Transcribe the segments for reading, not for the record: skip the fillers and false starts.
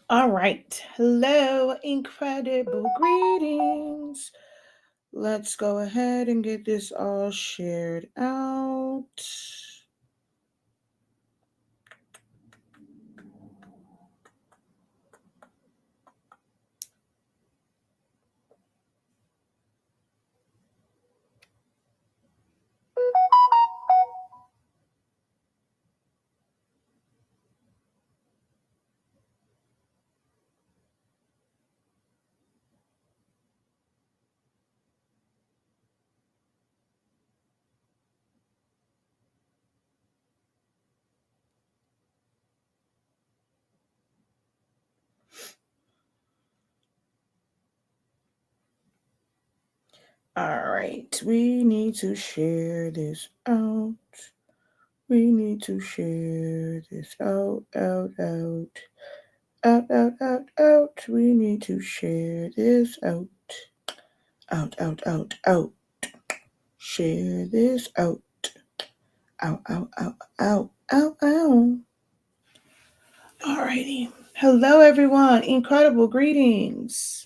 All right. Hello, incredible greetings. Let's go ahead and get this all shared out. All right. We need to share this out. We need to share this out. Out. We need to share this out. Out. Share this out. Out. Alrighty. Hello, everyone. Incredible greetings.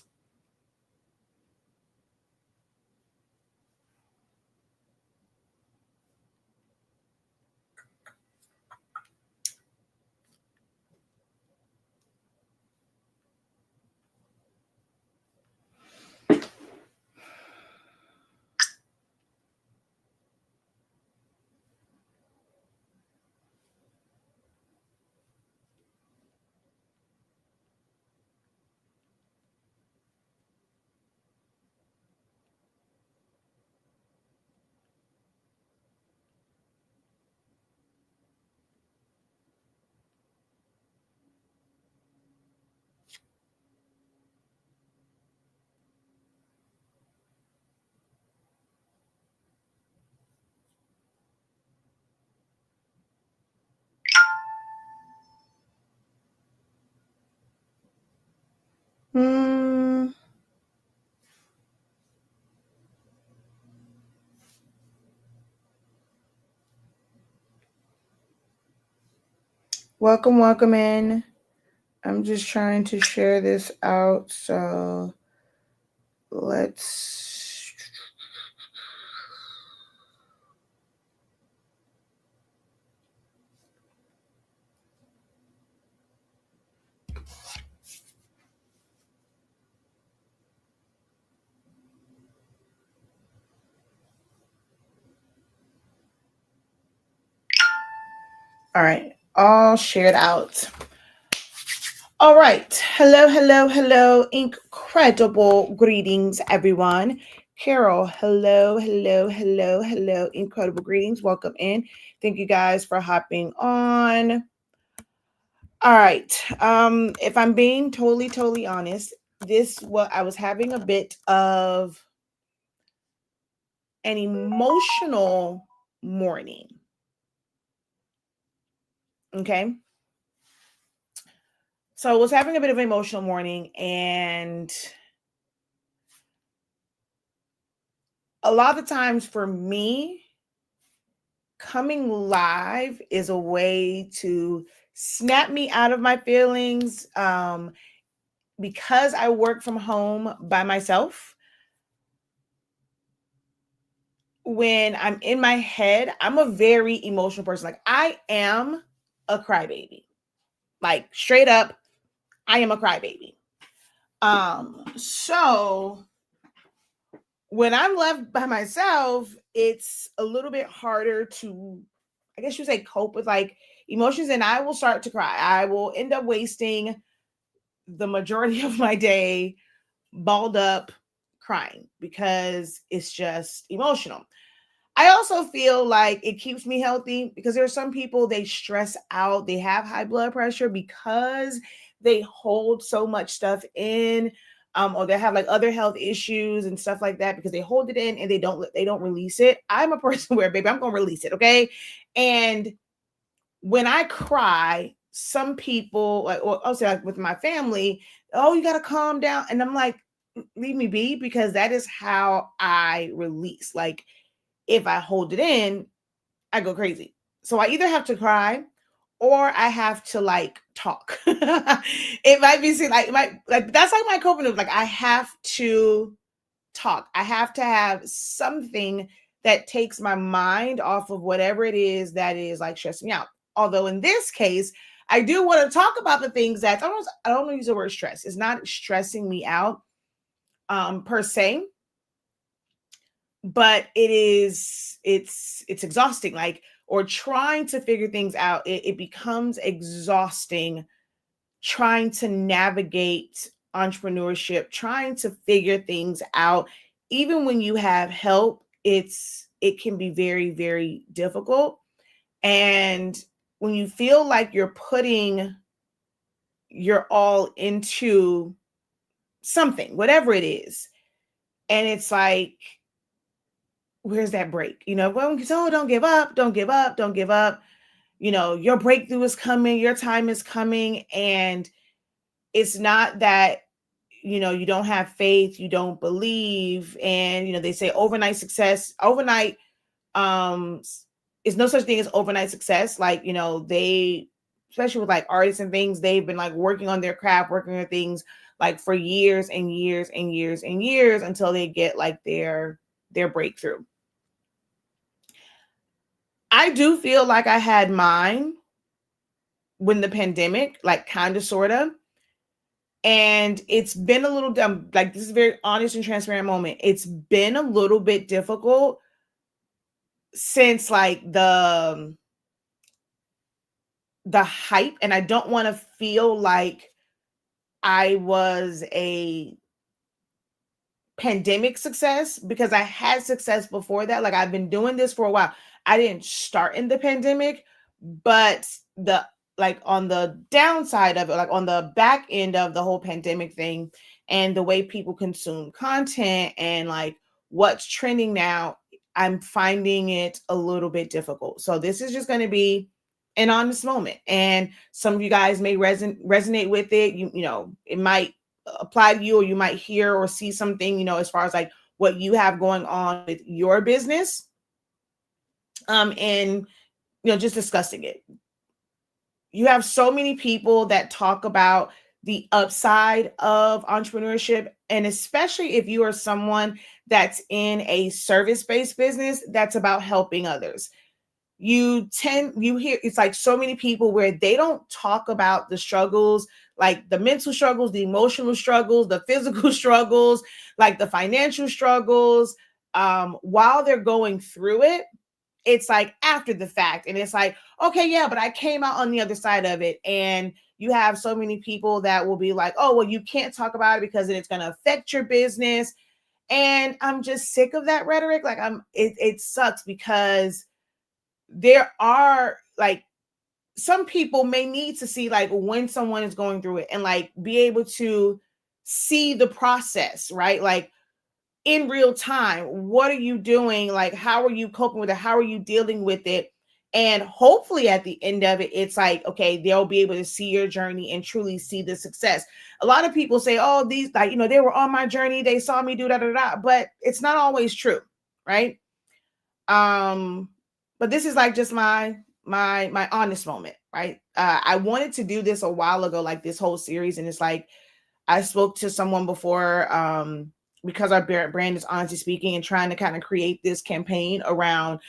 Hmm. Welcome in. I'm just trying to share this out. So let's. All right. All shared out. All right. Hello. Incredible greetings, everyone. Carol, hello. Incredible greetings. Welcome in. Thank you guys for hopping on. All right. If I'm being totally honest, I was having a bit of an emotional morning. Okay. So I was having a bit of an emotional morning, and a lot of the times for me, coming live is a way to snap me out of my feelings. Because I work from home by myself, when I'm in my head, I'm a very emotional person. Like, I am a crybaby. Like, straight up, I am a crybaby. So when I'm left by myself, it's a little bit harder to, I guess you say, cope with like emotions, and I will start to cry. I will end up wasting the majority of my day balled up crying because it's just emotional. I also feel like it keeps me healthy because there are some people, they stress out, they have high blood pressure because they hold so much stuff in, or they have like other health issues and stuff like that because they hold it in and they don't release it. I'm a person where, baby, I'm gonna release it, okay? And when I cry, some people, like, or I'll say like with my family, oh, you gotta calm down, and I'm like, leave me be, because that is how I release. Like, if I hold it in, I go crazy. So I either have to cry or I have to like talk. It might be like that's like my coping move. Like I have to talk. I have to have something that takes my mind off of whatever it is that is like stressing me out. Although in this case, I do want to talk about the things that I don't want to use the word stress. It's not stressing me out per se, but it's exhausting. Like, or trying to figure things out, it becomes exhausting trying to navigate entrepreneurship, trying to figure things out. Even when you have help, it can be very, very difficult. And when you feel like you're putting your all into something, whatever it is, and it's like, where's that break? Well, so don't give up, don't give up, don't give up. Your breakthrough is coming, your time is coming. And it's not that, you don't have faith, you don't believe. And, they say overnight is no such thing as overnight success. Like, they, especially with like artists and things, they've been like working on their craft, working on things like for years and years and years and years until they get like their breakthrough. I do feel like I had mine when the pandemic, like kind of, sort of. And it's been a little dumb. Like, this is a very honest and transparent moment. It's been a little bit difficult since like the hype. And I don't want to feel like I was a pandemic success, because I had success before that. Like, I've been doing this for a while. I didn't start in the pandemic, but on the downside of it, like on the back end of the whole pandemic thing and the way people consume content and like what's trending now, I'm finding it a little bit difficult. So this is just going to be an honest moment. And some of you guys may resonate with it. It might apply to you, or you might hear or see something, as far as like what you have going on with your business. And, just discussing it. You have so many people that talk about the upside of entrepreneurship. And especially if you are someone that's in a service-based business that's about helping others. You hear, it's like so many people where they don't talk about the struggles, like the mental struggles, the emotional struggles, the physical struggles, like the financial struggles, while they're going through it. It's like after the fact, and it's like, okay, yeah, but I came out on the other side of it. And you have so many people that will be like, oh, well, you can't talk about it because it's going to affect your business. And I'm just sick of that rhetoric. Like, it sucks, because there are like, some people may need to see like when someone is going through it and like be able to see the process, right? Like, in real time, what are you doing? Like, how are you coping with it? How are you dealing with it? And hopefully at the end of it, it's like, okay, they'll be able to see your journey and truly see the success. A lot of people say, oh, these, like, they were on my journey, they saw me do da, but it's not always true, right? But this is like just my honest moment, right? I wanted to do this a while ago, like this whole series. And it's like, I spoke to someone before, because our brand is Honestly Speaking, and trying to kind of create this campaign around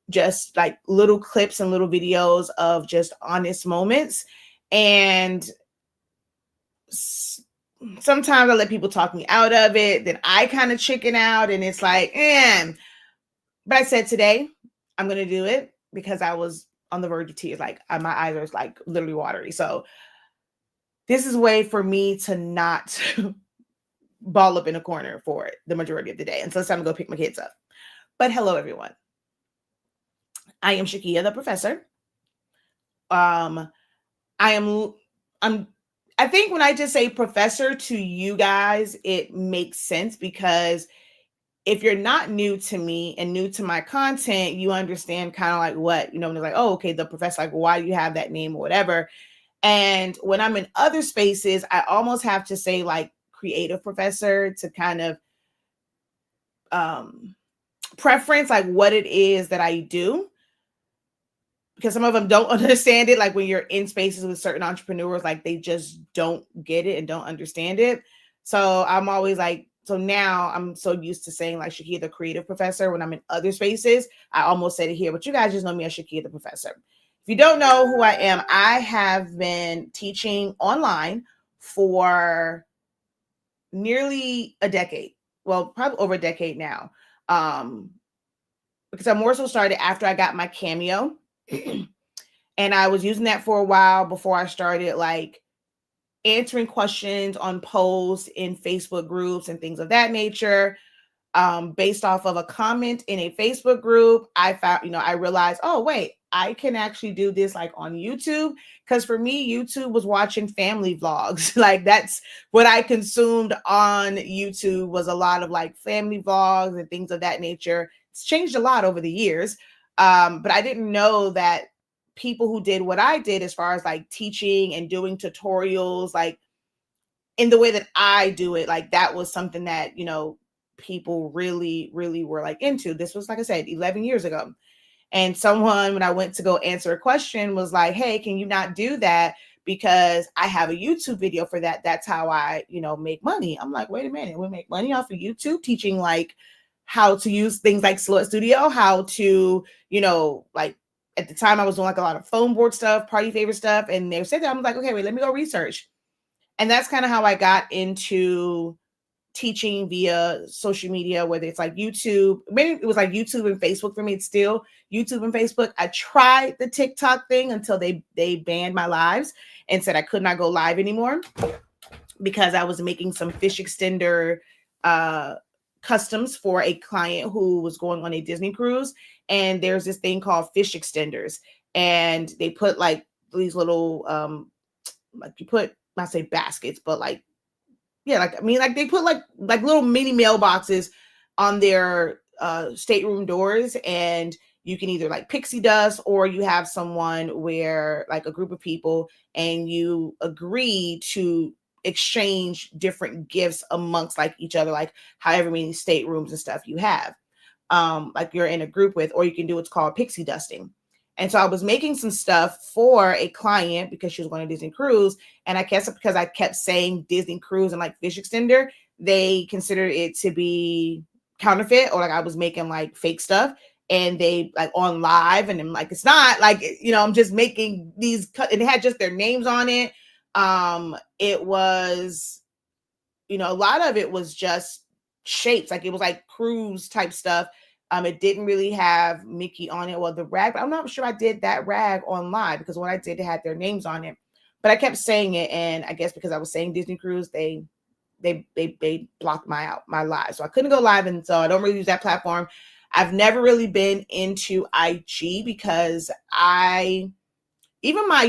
just like little clips and little videos of just honest moments. And sometimes I let people talk me out of it. Then I kind of chicken out, and it's like, but I said today I'm going to do it because I was on the verge of tears. Like, my eyes are like literally watery. So this is a way for me to not ball up in a corner for it the majority of the day. And so it's time to go pick my kids up. But hello, everyone. I am Shakia, the professor. I think when I just say professor to you guys, it makes sense, because if you're not new to me and new to my content, you understand kind of like what, when it's like, oh, okay, the professor, like, why do you have that name or whatever? And when I'm in other spaces, I almost have to say like creative professor to kind of preference like what it is that I do. because some of them don't understand it. Like when you're in spaces with certain entrepreneurs, like they just don't get it and don't understand it. So I'm always like, so now I'm so used to saying like Shakia the creative professor when I'm in other spaces. I almost said it here, but you guys just know me as Shakia the professor. If you don't know who I am, I have been teaching online for nearly a decade. Well, probably over a decade now. Um, because I more so started after I got my Cameo. And I was using that for a while before I started like answering questions on posts in Facebook groups and things of that nature. Based off of a comment in a Facebook group, I found, I realized, oh, wait, I can actually do this like on YouTube. Because for me, YouTube was watching family vlogs. Like that's what I consumed on YouTube, was a lot of like family vlogs and things of that nature. It's changed a lot over the years. But I didn't know that people who did what I did as far as like teaching and doing tutorials, like in the way that I do it, like that was something that, people really, really were like into. This was, like I said, 11 years ago. And someone, when I went to go answer a question, was like, hey, can you not do that? Because I have a YouTube video for that. That's how I, make money. I'm like, wait a minute, we make money off of YouTube teaching like how to use things like Slow Studio, how to, like at the time I was doing like a lot of phone board stuff, party favor stuff. And they said that. I'm like, okay, wait, let me go research. And that's kind of how I got into teaching via social media, whether it's like YouTube. Maybe it was like YouTube and Facebook for me. It's still YouTube and Facebook. I tried the TikTok thing until they banned my lives and said I could not go live anymore because I was making some fish extender customs for a client who was going on a Disney cruise. And there's this thing called fish extenders. And they put like these little, like you put, not say baskets, but like, yeah, like, I mean, like they put like little mini mailboxes on their stateroom doors, and you can either like pixie dust, or you have someone where like a group of people and you agree to exchange different gifts amongst like each other, like however many staterooms and stuff you have, like you're in a group with, or you can do what's called pixie dusting. And so I was making some stuff for a client because she was going to Disney Cruise. And I guess because I kept saying Disney Cruise and like fish extender, they considered it to be counterfeit, or like I was making like fake stuff. And they like on live, and I'm like, it's not like, I'm just making these and it had just their names on it. It was, a lot of it was just shapes. Like it was like cruise type stuff. It didn't really have Mickey on it. Well, the rag, but I'm not sure I did that rag on live, because when I did, it had their names on it. But I kept saying it, and I guess because I was saying Disney Cruise, they blocked my live, so I couldn't go live, and so I don't really use that platform. I've never really been into IG because even my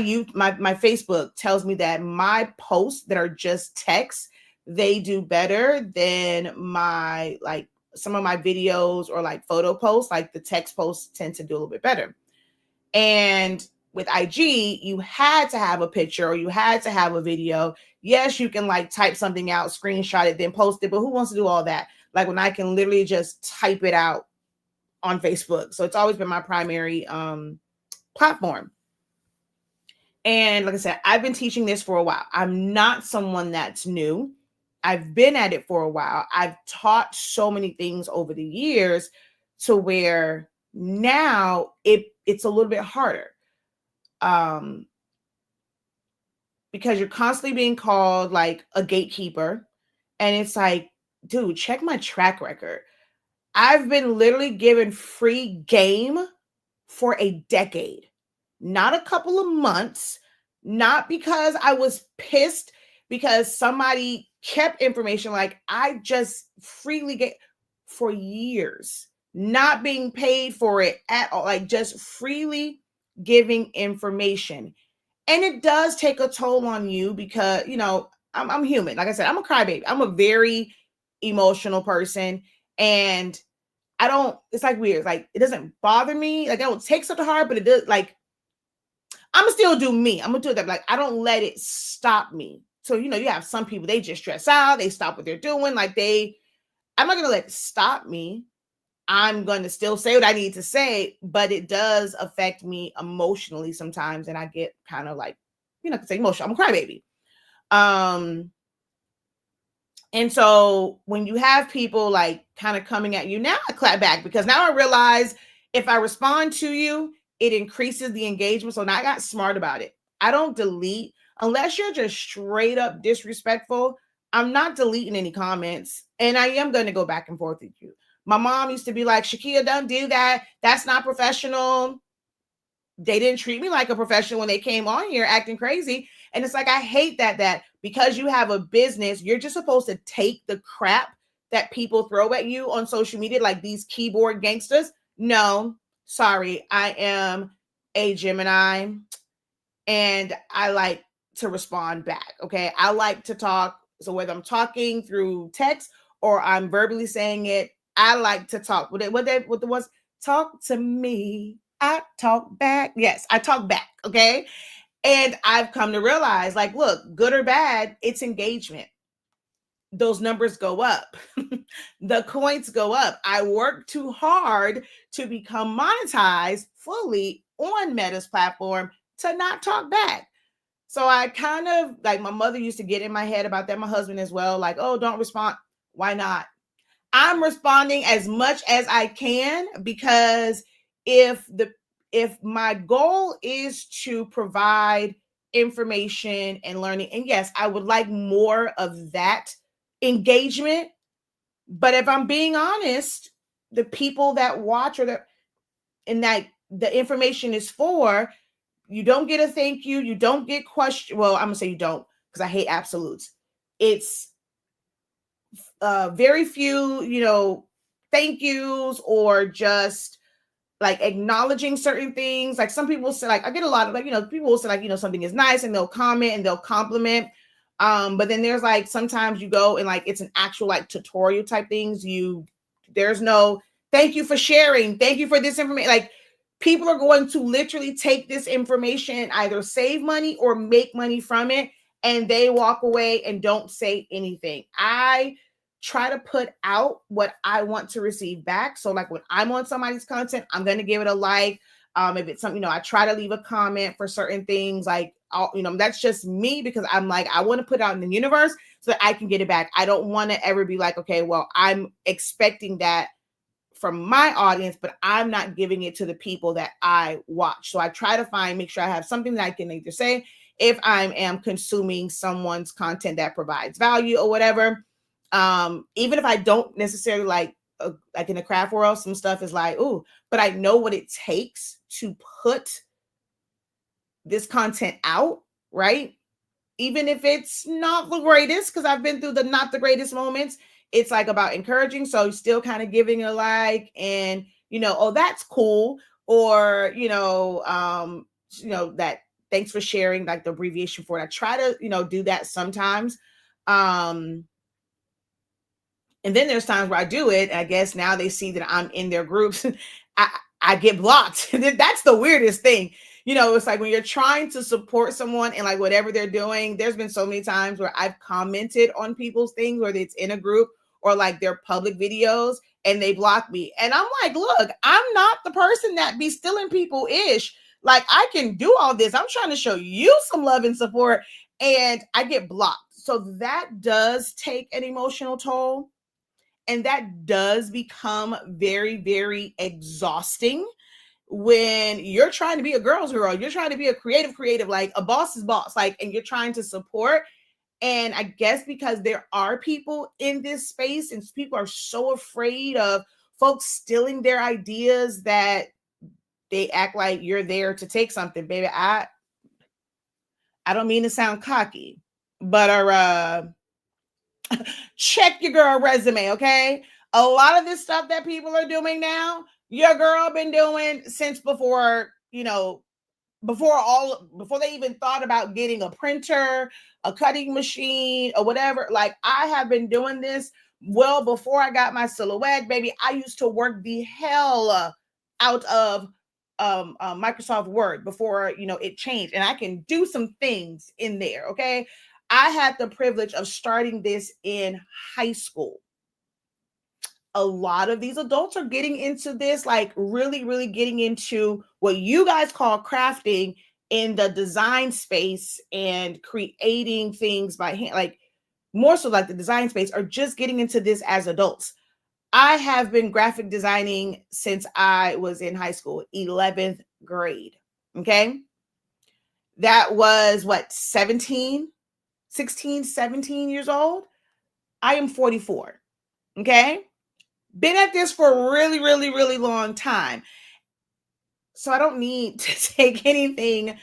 Facebook tells me that my posts that are just text, they do better than my like some of my videos or like photo posts. Like the text posts tend to do a little bit better. And with IG, you had to have a picture or you had to have a video. Yes, you can like type something out, screenshot it, then post it, but who wants to do all that? Like when I can literally just type it out on Facebook. So it's always been my primary platform. And like I said, I've been teaching this for a while. I'm not someone that's new. I've been at it for a while. I've taught so many things over the years to where now it's a little bit harder. Because you're constantly being called like a gatekeeper. And it's like, dude, check my track record. I've been literally given free game for a decade, not a couple of months, not because I was pissed because somebody kept information. Like I just freely get for years, not being paid for it at all, like just freely giving information. And it does take a toll on you because, I'm human. Like I said, I'm a crybaby. I'm a very emotional person. And it's like weird. Like it doesn't bother me. Like I don't take stuff to heart, but it does. Like I'm gonna still do me. I'm gonna do that. Like I don't let it stop me. So, you have some people, they just stress out. They stop what they're doing. I'm not gonna let it stop me. I'm going to still say what I need to say, but it does affect me emotionally sometimes. And I get kind of like, say emotional. I'm a crybaby. And so when you have people like kind of coming at you, now I clap back, because now I realize if I respond to you, it increases the engagement. So now I got smart about it. I don't delete unless you're just straight up disrespectful. I'm not deleting any comments, and I am going to go back and forth with you. My mom used to be like, Shakia, don't do that. That's not professional. They didn't treat me like a professional when they came on here acting crazy. And it's like, I hate that because you have a business, you're just supposed to take the crap that people throw at you on social media, like these keyboard gangsters. No, sorry. I am a Gemini, and I like to respond back. Okay. I like to talk. So whether I'm talking through text or I'm verbally saying it, I like to talk. What the ones talk to me. I talk back. Yes, I talk back. Okay. And I've come to realize, like, look, good or bad, it's engagement. Those numbers go up. The coins go up. I work too hard to become monetized fully on Meta's platform to not talk back. So I kind of, like, my mother used to get in my head about that, my husband as well, like, oh, don't respond. Why not? I'm responding as much as I can, because if my goal is to provide information and learning, and yes, I would like more of that engagement, but if I'm being honest, the people that watch and that the information is for, you don't get a thank you, you don't get question. Well, I'm gonna say you don't, because I hate absolutes. It's very few, thank yous, or just like acknowledging certain things. Like some people say, like I get a lot of like, people will say like, something is nice and they'll comment and they'll compliment. But then there's like sometimes you go and like it's an actual like tutorial type things. There's no thank you for sharing, thank you for this information. Like people are going to literally take this information and either save money or make money from it, and they walk away and don't say anything. I try to put out what I want to receive back. So like when I'm on somebody's content, I'm going to give it a like. If it's something, I try to leave a comment for certain things. Like, that's just me, because I'm like, I want to put out in the universe so that I can get it back. I don't want to ever be like, okay, well, I'm expecting that from my audience, but I'm not giving it to the people that I watch. So I try to make sure I have something that I can either say if I am consuming someone's content that provides value or whatever. Even if I don't necessarily like in the craft world, some stuff is like, ooh, but I know what it takes to put this content out, right? Even if it's not the greatest, because I've been through the not the greatest moments, it's like about encouraging. So still kind of giving a like, and oh, that's cool. Or, that thanks for sharing, like the abbreviation for it. I try to, do that sometimes. And then there's times where I do it. I guess now they see that I'm in their groups. I get blocked. That's the weirdest thing. It's like when you're trying to support someone and like whatever they're doing, there's been so many times where I've commented on people's things, whether it's in a group or like their public videos, and they block me. And I'm like, look, I'm not the person that be stealing people ish. Like I can do all this. I'm trying to show you some love and support, and I get blocked. So that does take an emotional toll. And that does become very, very exhausting when you're trying to be a girl's girl, you're trying to be a creative, like a boss's boss, like, and you're trying to support. And I guess because there are people in this space and people are so afraid of folks stealing their ideas that they act like you're there to take something, baby. I don't mean to sound cocky, but check your girl resume, okay? A lot of this stuff that people are doing now, your girl been doing since before, before they even thought about getting a printer, a cutting machine, or whatever. Like I have been doing this well before I got my silhouette, baby. I used to work the hell out of Microsoft Word before it changed, and I can do some things in there. Okay, I had the privilege of starting this in high school. a lot of these adults are getting into this, like really, really getting into what you guys call crafting in the design space and creating things by hand, like more so like the design space, are just getting into this as adults. I have been graphic designing since I was in high school, 11th grade. Okay. That was what, 17, 16, 17 years old. I am 44. Okay. Been at this for a really, really, really long time. So I don't need to take anything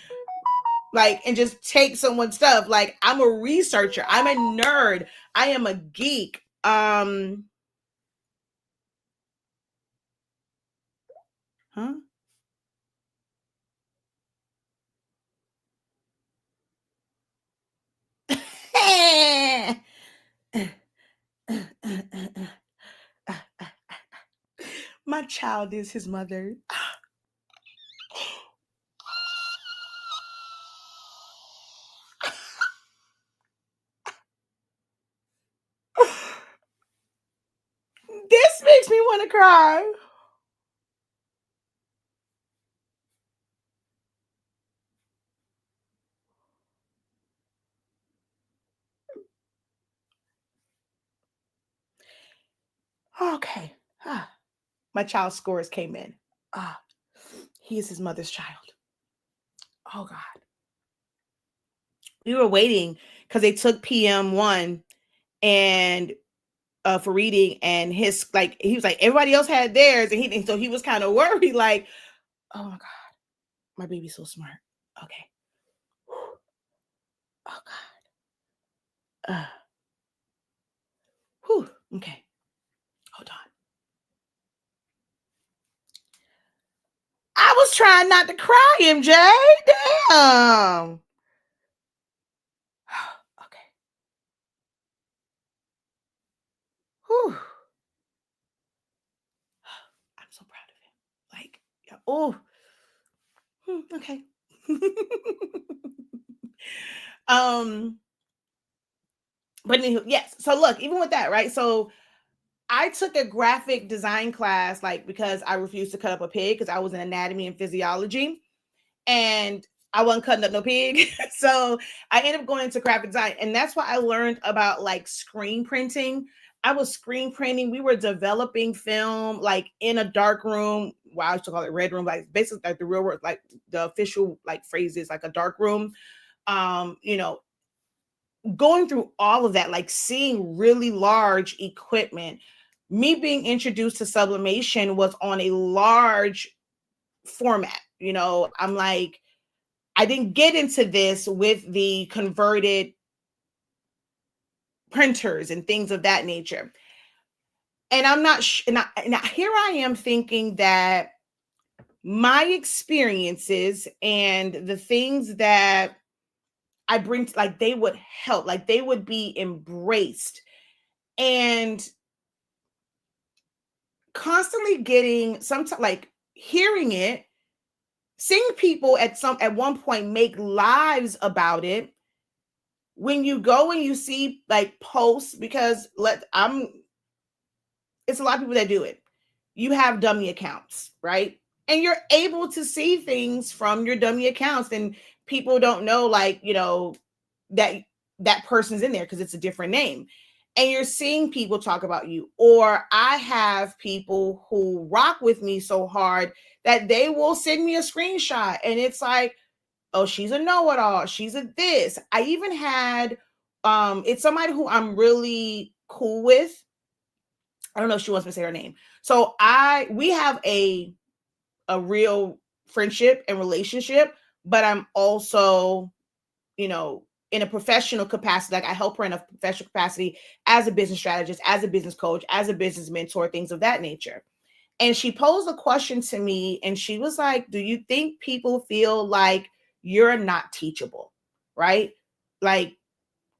like and just take someone's stuff. Like, I'm a researcher, I'm a nerd, I am a geek. Huh? My child is his mother. This makes me want to cry. Okay. My child's scores came in. He is his mother's child. Oh God. We were waiting because they took PM1 and for reading, and his, like, he was like, everybody else had theirs, and so he was kind of worried, like, oh my God, my baby's so smart. Okay. Oh God. Whew. Okay. Hold on. I was trying not to cry, MJ. Damn. Okay. Whew. I'm so proud of him. Like, yeah. Oh. Okay. um. But anywho, yes. So look, even with that, right? So I took a graphic design class, like, because I refused to cut up a pig because I was in anatomy and physiology, and I wasn't cutting up no pig. So I ended up going into graphic design, and that's why I learned about like screen printing. I was screen printing. We were developing film like in a dark room. Well, I used to call it red room, like basically like the real world, like the official like phrase is like a dark room. You know, going through all of that, like seeing really large equipment. Me being introduced to sublimation was on a large format. You know, I'm like, I didn't get into this with the converted printers and things of that nature. And I'm not, and here I am thinking that my experiences and the things that I bring, like, they would help, like, they would be embraced. And constantly getting sometimes like hearing it, seeing people at one point make lives about it. When you go and you see like posts, because it's a lot of people that do it. You have dummy accounts, right? And you're able to see things from your dummy accounts, and people don't know, like, that that person's in there because it's a different name. And you're seeing people talk about you. Or I have people who rock with me so hard that they will send me a screenshot, and it's like, oh, she's a know-it-all, she's a this. I even had it's somebody who I'm really cool with. I don't know if she wants me to say her name. So we have a real friendship and relationship, but I'm also, in a professional capacity. Like, I help her in a professional capacity as a business strategist, as a business coach, as a business mentor, things of that nature. And she posed a question to me, and she was like, do you think people feel like you're not teachable? Right? Like,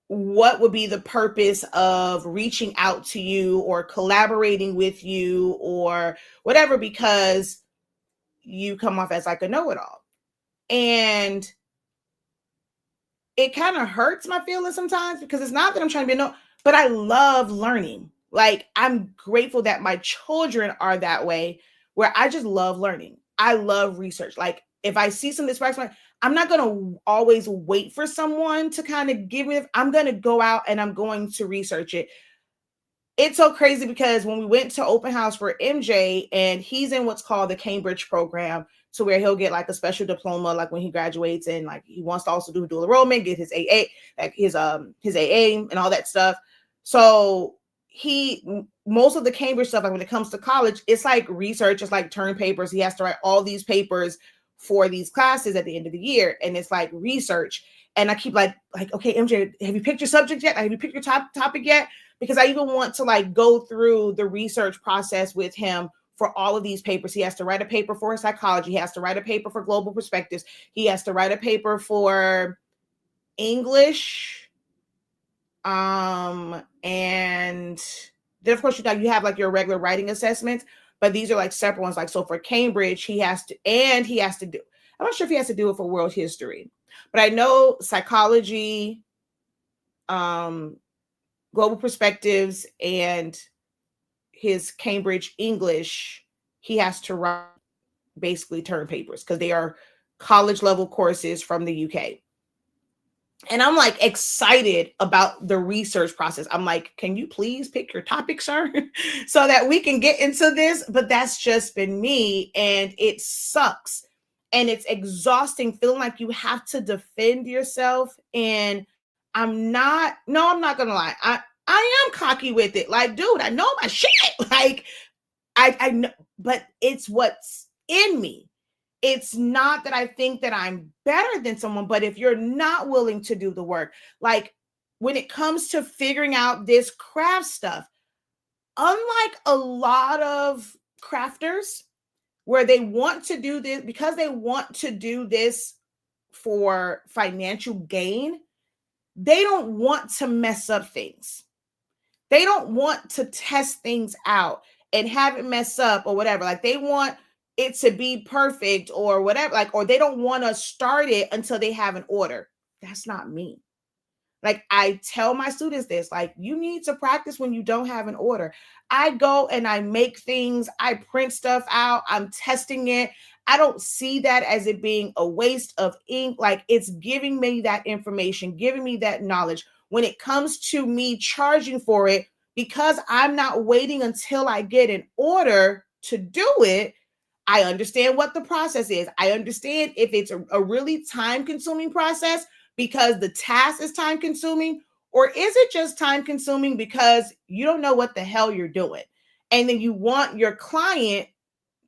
what would be the purpose of reaching out to you or collaborating with you or whatever, because you come off as like a know-it-all. And it kind of hurts my feelings sometimes, because it's not that I'm trying to be but I love learning. Like, I'm grateful that my children are that way, where I just love learning. I love research. Like, if I see something that sparks my, I'm not going to always wait for someone to kind of give me, I'm going to go out and I'm going to research it. It's so crazy because when we went to open house for MJ, and he's in what's called the Cambridge program, to where he'll get like a special diploma, like when he graduates, and like he wants to also do dual enrollment, get his AA, like his AA and all that stuff. So he, most of the Cambridge stuff, like when it comes to college, it's like research, it's like term papers. He has to write all these papers for these classes at the end of the year, and it's like research. And I keep like, okay, MJ, have you picked your subject yet? Have you picked your topic yet? Because I even want to like go through the research process with him for all of these papers. He has to write a paper for psychology. He has to write a paper for global perspectives. He has to write a paper for English. And then of course you have like your regular writing assessments, but these are like separate ones. Like, so for Cambridge, he has to do, I'm not sure if he has to do it for world history, but I know psychology, global perspectives, and his Cambridge English, he has to write basically term papers because they are college level courses from the UK. And I'm like excited about the research process. I'm like, can you please pick your topic, sir? So that we can get into this. But that's just been me. And it sucks. And it's exhausting feeling like you have to defend yourself. And I'm not gonna lie. I am cocky with it. Like, dude, I know my shit. Like, I know, but it's what's in me. It's not that I think that I'm better than someone, but if you're not willing to do the work, like when it comes to figuring out this craft stuff, unlike a lot of crafters where they want to do this because they want to do this for financial gain, they don't want to mess up things. They don't want to test things out and have it mess up or whatever. Like, they want it to be perfect or whatever, like, or they don't want to start it until they have an order. That's not me. Like, I tell my students this, like, you need to practice when you don't have an order. I go and I make things, I print stuff out, I'm testing it. I don't see that as it being a waste of ink. Like, it's giving me that information, giving me that knowledge. When it comes to me charging for it, because I'm not waiting until I get an order to do it, I understand what the process is. I understand if it's a really time consuming process because the task is time consuming, or is it just time consuming because you don't know what the hell you're doing? And then you want your client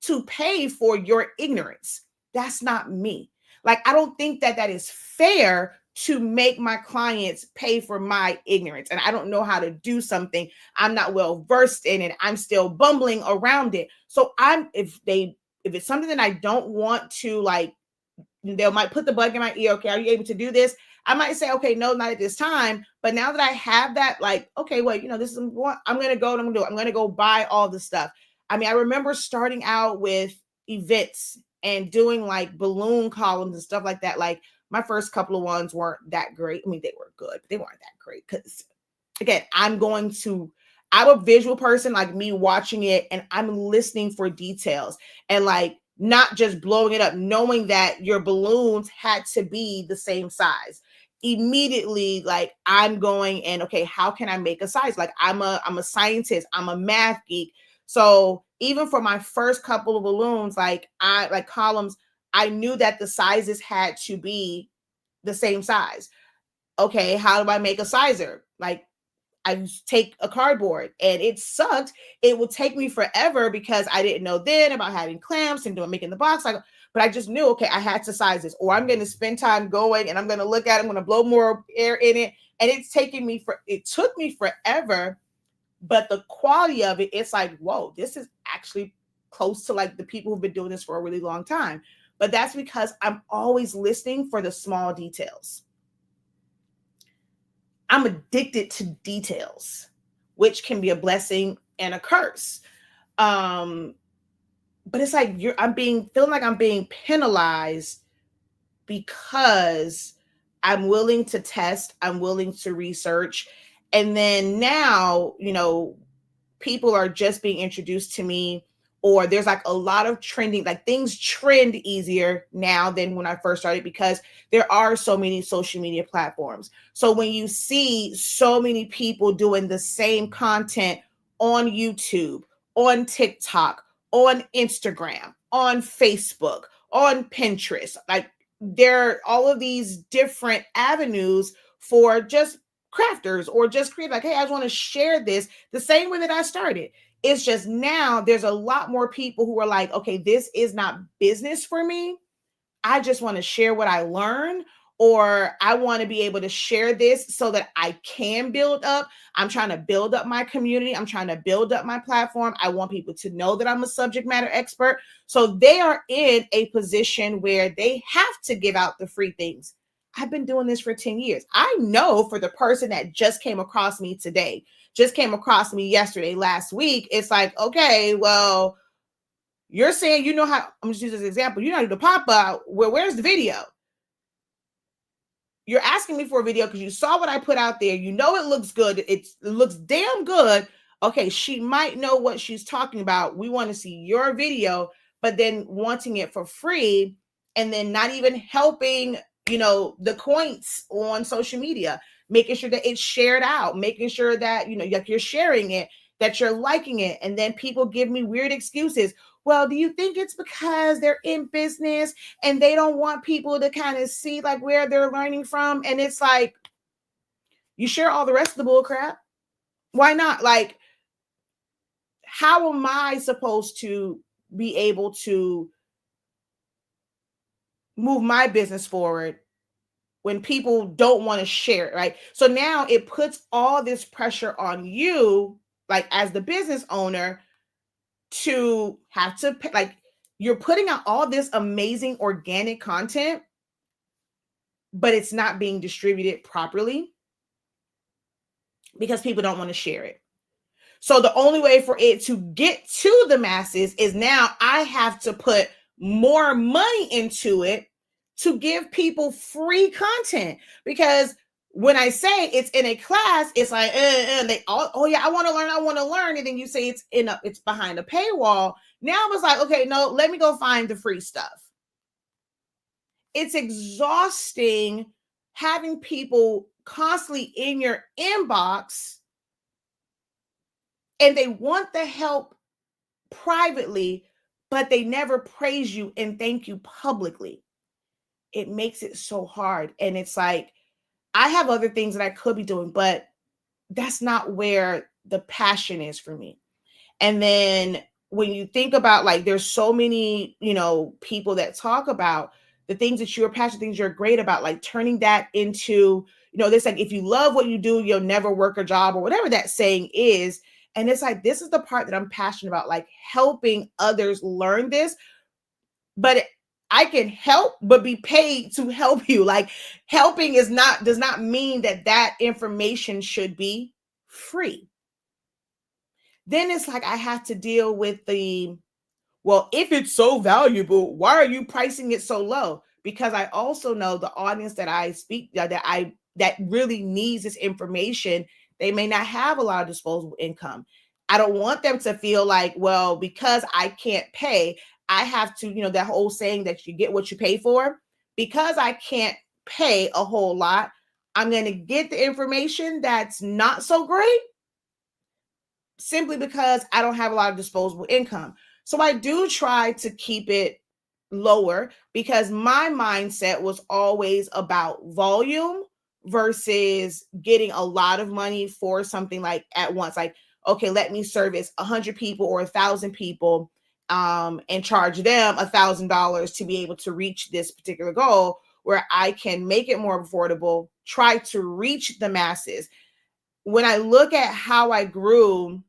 to pay for your ignorance. That's not me. Like, I don't think that that is fair to make my clients pay for my ignorance. And I don't know how to do something. I'm not well versed in it. I'm still bumbling around it. So if it's something that I don't want to, like, they might put the bug in my ear. Okay, are you able to do this? I might say, okay, no, not at this time. But now that I have that, like, okay, well, this is what I'm going to go and I'm going to do. I'm going to go buy all the stuff. I mean, I remember starting out with events and doing like balloon columns and stuff like that. Like, my first couple of ones weren't that great. I mean, they were good, but they weren't that great because, again, I'm a visual person, like me watching it, and I'm listening for details and like not just blowing it up, knowing that your balloons had to be the same size. Immediately, like, I'm going and, okay, how can I make a size? Like, I'm a scientist, I'm a math geek. So even for my first couple of balloons, like columns, I knew that the sizes had to be the same size. Okay, how do I make a sizer? Like, I take a cardboard, and it sucked. It would take me forever because I didn't know then about having clamps and making the box. But I just knew, okay, I had to size this, or I'm going to spend time going and I'm going to look at it. I'm going to blow more air in it. And it took me forever, but the quality of it, it's like, whoa, this is actually close to like the people who've been doing this for a really long time. But that's because I'm always listening for the small details. I'm addicted to details, which can be a blessing and a curse. But it's like feeling like I'm being penalized because I'm willing to test, I'm willing to research. And then now, people are just being introduced to me, or there's like a lot of trending, like things trend easier now than when I first started because there are so many social media platforms. So when you see so many people doing the same content on YouTube, on TikTok, on Instagram, on Facebook, on Pinterest, like there are all of these different avenues for just crafters or just create like, hey, I just want to share this the same way that I started. It's just now there's a lot more people who are like, okay, this is not business for me. I just want to share what I learned, or I want to be able to share this so that I can build up. I'm trying to build up my community. I'm trying to build up my platform. I want people to know that I'm a subject matter expert. So they are in a position where they have to give out the free things. I've been doing this for 10 years. I know for the person that just came across me today, just came across me yesterday, last week, it's like, okay, well, you're saying you know how, I'm just using this example, you know how to do the pop-up. Well, where's the video? You're asking me for a video because you saw what I put out there. You know it looks good. It looks damn good. Okay, she might know what she's talking about. We want to see your video, but then wanting it for free and then not even helping, the coins on social media, making sure that it's shared out, making sure that, like you're sharing it, that you're liking it. And then people give me weird excuses. Well, do you think it's because they're in business and they don't want people to kind of see like where they're learning from? And it's like, you share all the rest of the bull crap. Why not? Like, how am I supposed to be able to move my business forward when people don't want to share it, right? So now it puts all this pressure on you, like as the business owner, to have to pay, like you're putting out all this amazing organic content, but it's not being distributed properly because people don't want to share it. So the only way for it to get to the masses is now I have to put more money into it to give people free content. Because when I say it's in a class, it's like, they oh yeah, I want to learn. And then you say it's behind a paywall. Now I was like, okay, no, let me go find the free stuff. It's exhausting having people constantly in your inbox and they want the help privately, but they never praise you and thank you publicly. It makes it so hard. And it's like, I have other things that I could be doing, but that's not where the passion is for me. And then when you think about like, there's so many, people that talk about the things that you're passionate, things you're great about, like turning that into, this, like, if you love what you do, you'll never work a job or whatever that saying is. And it's like, this is the part that I'm passionate about, like helping others learn this, but I can help, but be paid to help you. Like helping does not mean that information should be free. Then it's like, I have to deal with well, if it's so valuable, why are you pricing it so low? Because I also know the audience that I speak, that really needs this information, they may not have a lot of disposable income. I don't want them to feel like, well, because I can't pay, I have to, that whole saying that you get what you pay for. Because I can't pay a whole lot, I'm going to get the information that's not so great simply because I don't have a lot of disposable income. So I do try to keep it lower because my mindset was always about volume versus getting a lot of money for something like at once. Like, okay, let me service 100 people or 1,000 people and charge them $1,000 to be able to reach this particular goal, where I can make it more affordable, try to reach the masses. When I look at how I grew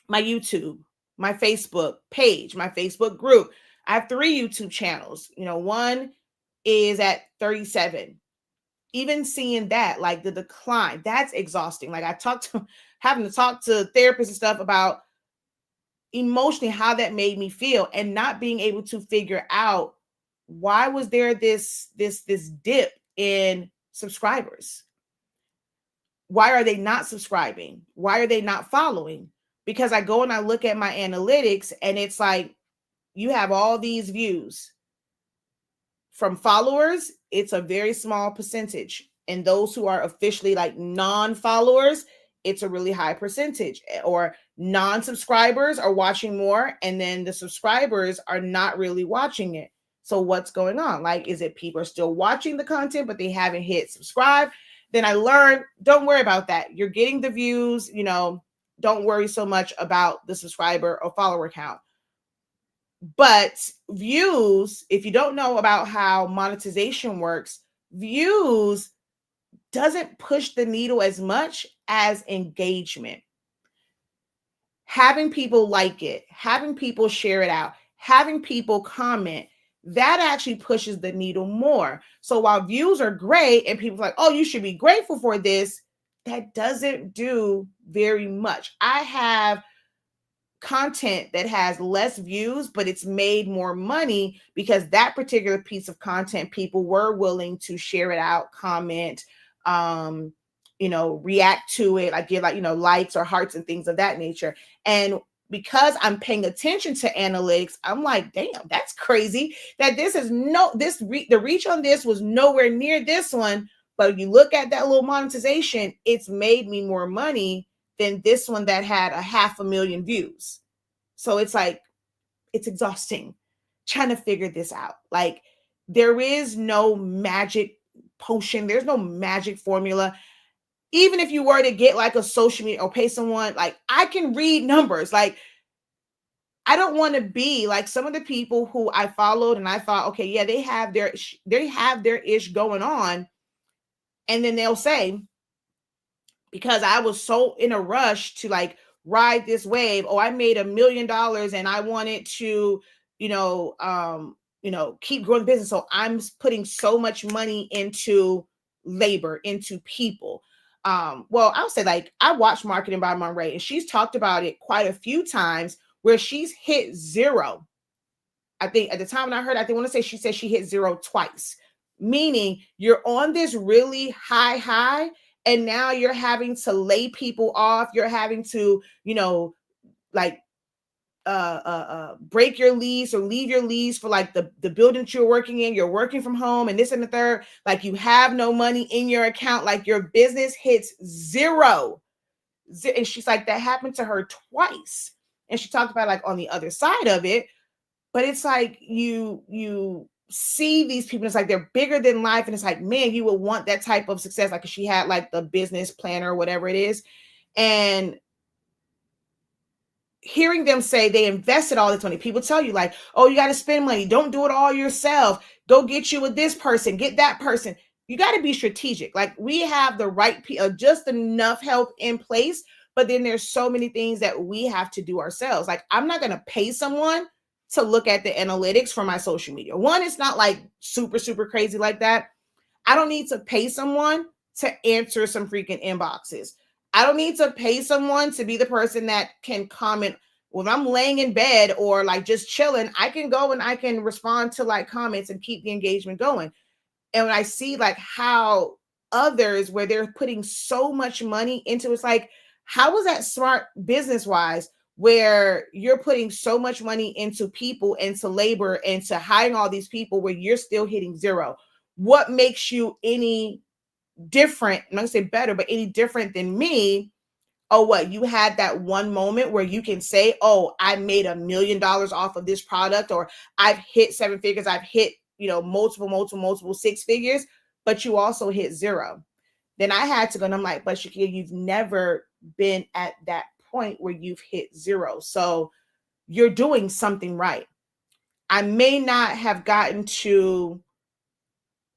my YouTube, my Facebook page, my Facebook group, I have 3 YouTube channels. One is at 37. Even seeing that, like the decline, that's exhausting. Like having to talk to therapists and stuff about emotionally how that made me feel, and not being able to figure out why was there this dip in subscribers. Why are they not subscribing? Why are they not following? Because I go and I look at my analytics and it's like, you have all these views. From followers, it's a very small percentage. And those who are officially like non-followers, it's a really high percentage. Or non-subscribers are watching more, and then the subscribers are not really watching it. So what's going on? Like, is it people are still watching the content, but they haven't hit subscribe? Then I learned, don't worry about that. You're getting the views, don't worry so much about the subscriber or follower count. But views, if you don't know about how monetization works, views doesn't push the needle as much as engagement. Having people like it, having people share it out, having people comment, that actually pushes the needle more. So while views are great and people are like, oh, you should be grateful for this, that doesn't do very much. I have content that has less views, but it's made more money because that particular piece of content, people were willing to share it out, comment, react to it, like give likes or hearts and things of that nature. And because I'm paying attention to analytics, I'm like, damn, that's crazy that the reach on this was nowhere near this one. But you look at that little monetization, it's made me more money than this one that had 500,000 views. So it's like, it's exhausting trying to figure this out. Like, there is no magic potion. There's no magic formula. Even if you were to get like a social media or pay someone, like, I can read numbers. Like, I don't want to be like some of the people who I followed and I thought, okay, yeah, they have their ish going on. And then they'll say, because I was so in a rush to like ride this wave, I made $1 million and I wanted to, keep growing the business. So I'm putting so much money into labor, into people. Well, I'll say, like, I watched Marketing by Monray, and she's talked about it quite a few times where she's hit zero. I think at the time when I heard, I want to say she said she hit zero twice, meaning you're on this really high, and now you're having to lay people off. You're having to, like, break your lease or leave your lease for like the building that you're working in. You're working from home and this and the third. Like, you have no money in your account. Like, your business hits zero. And she's like, that happened to her twice. And she talked about like on the other side of it. But it's like you see these people, it's like they're bigger than life. And it's like, man, you would want that type of success. Like, she had like the business planner or whatever it is. And hearing them say they invested all this money, people tell you like, oh, you got to spend money. Don't do it all yourself. Go get you with this person, get that person. You got to be strategic. Like, we have the right just enough help in place, but then there's so many things that we have to do ourselves. Like, I'm not going to pay someone to look at the analytics for my social media. One, it's not like super, super crazy like that. I don't need to pay someone to answer some freaking inboxes. I don't need to pay someone to be the person that can comment when I'm laying in bed or like just chilling. I can go and I can respond to like comments and keep the engagement going. And when I see like how others, where they're putting so much money into, it's like, how is that smart business wise, where you're putting so much money into people, into labor, and to hiring all these people where you're still hitting zero? What makes you any different? I'm not gonna say better, but any different than me? Oh, what, you had that one moment where you can say, oh, I made $1 million off of this product, or I've hit 7 figures, I've hit, multiple 6 figures, but you also hit zero. Then I had to go, and I'm like, but Shakia, you've never been at that point where you've hit zero. So you're doing something right. I may not have gotten to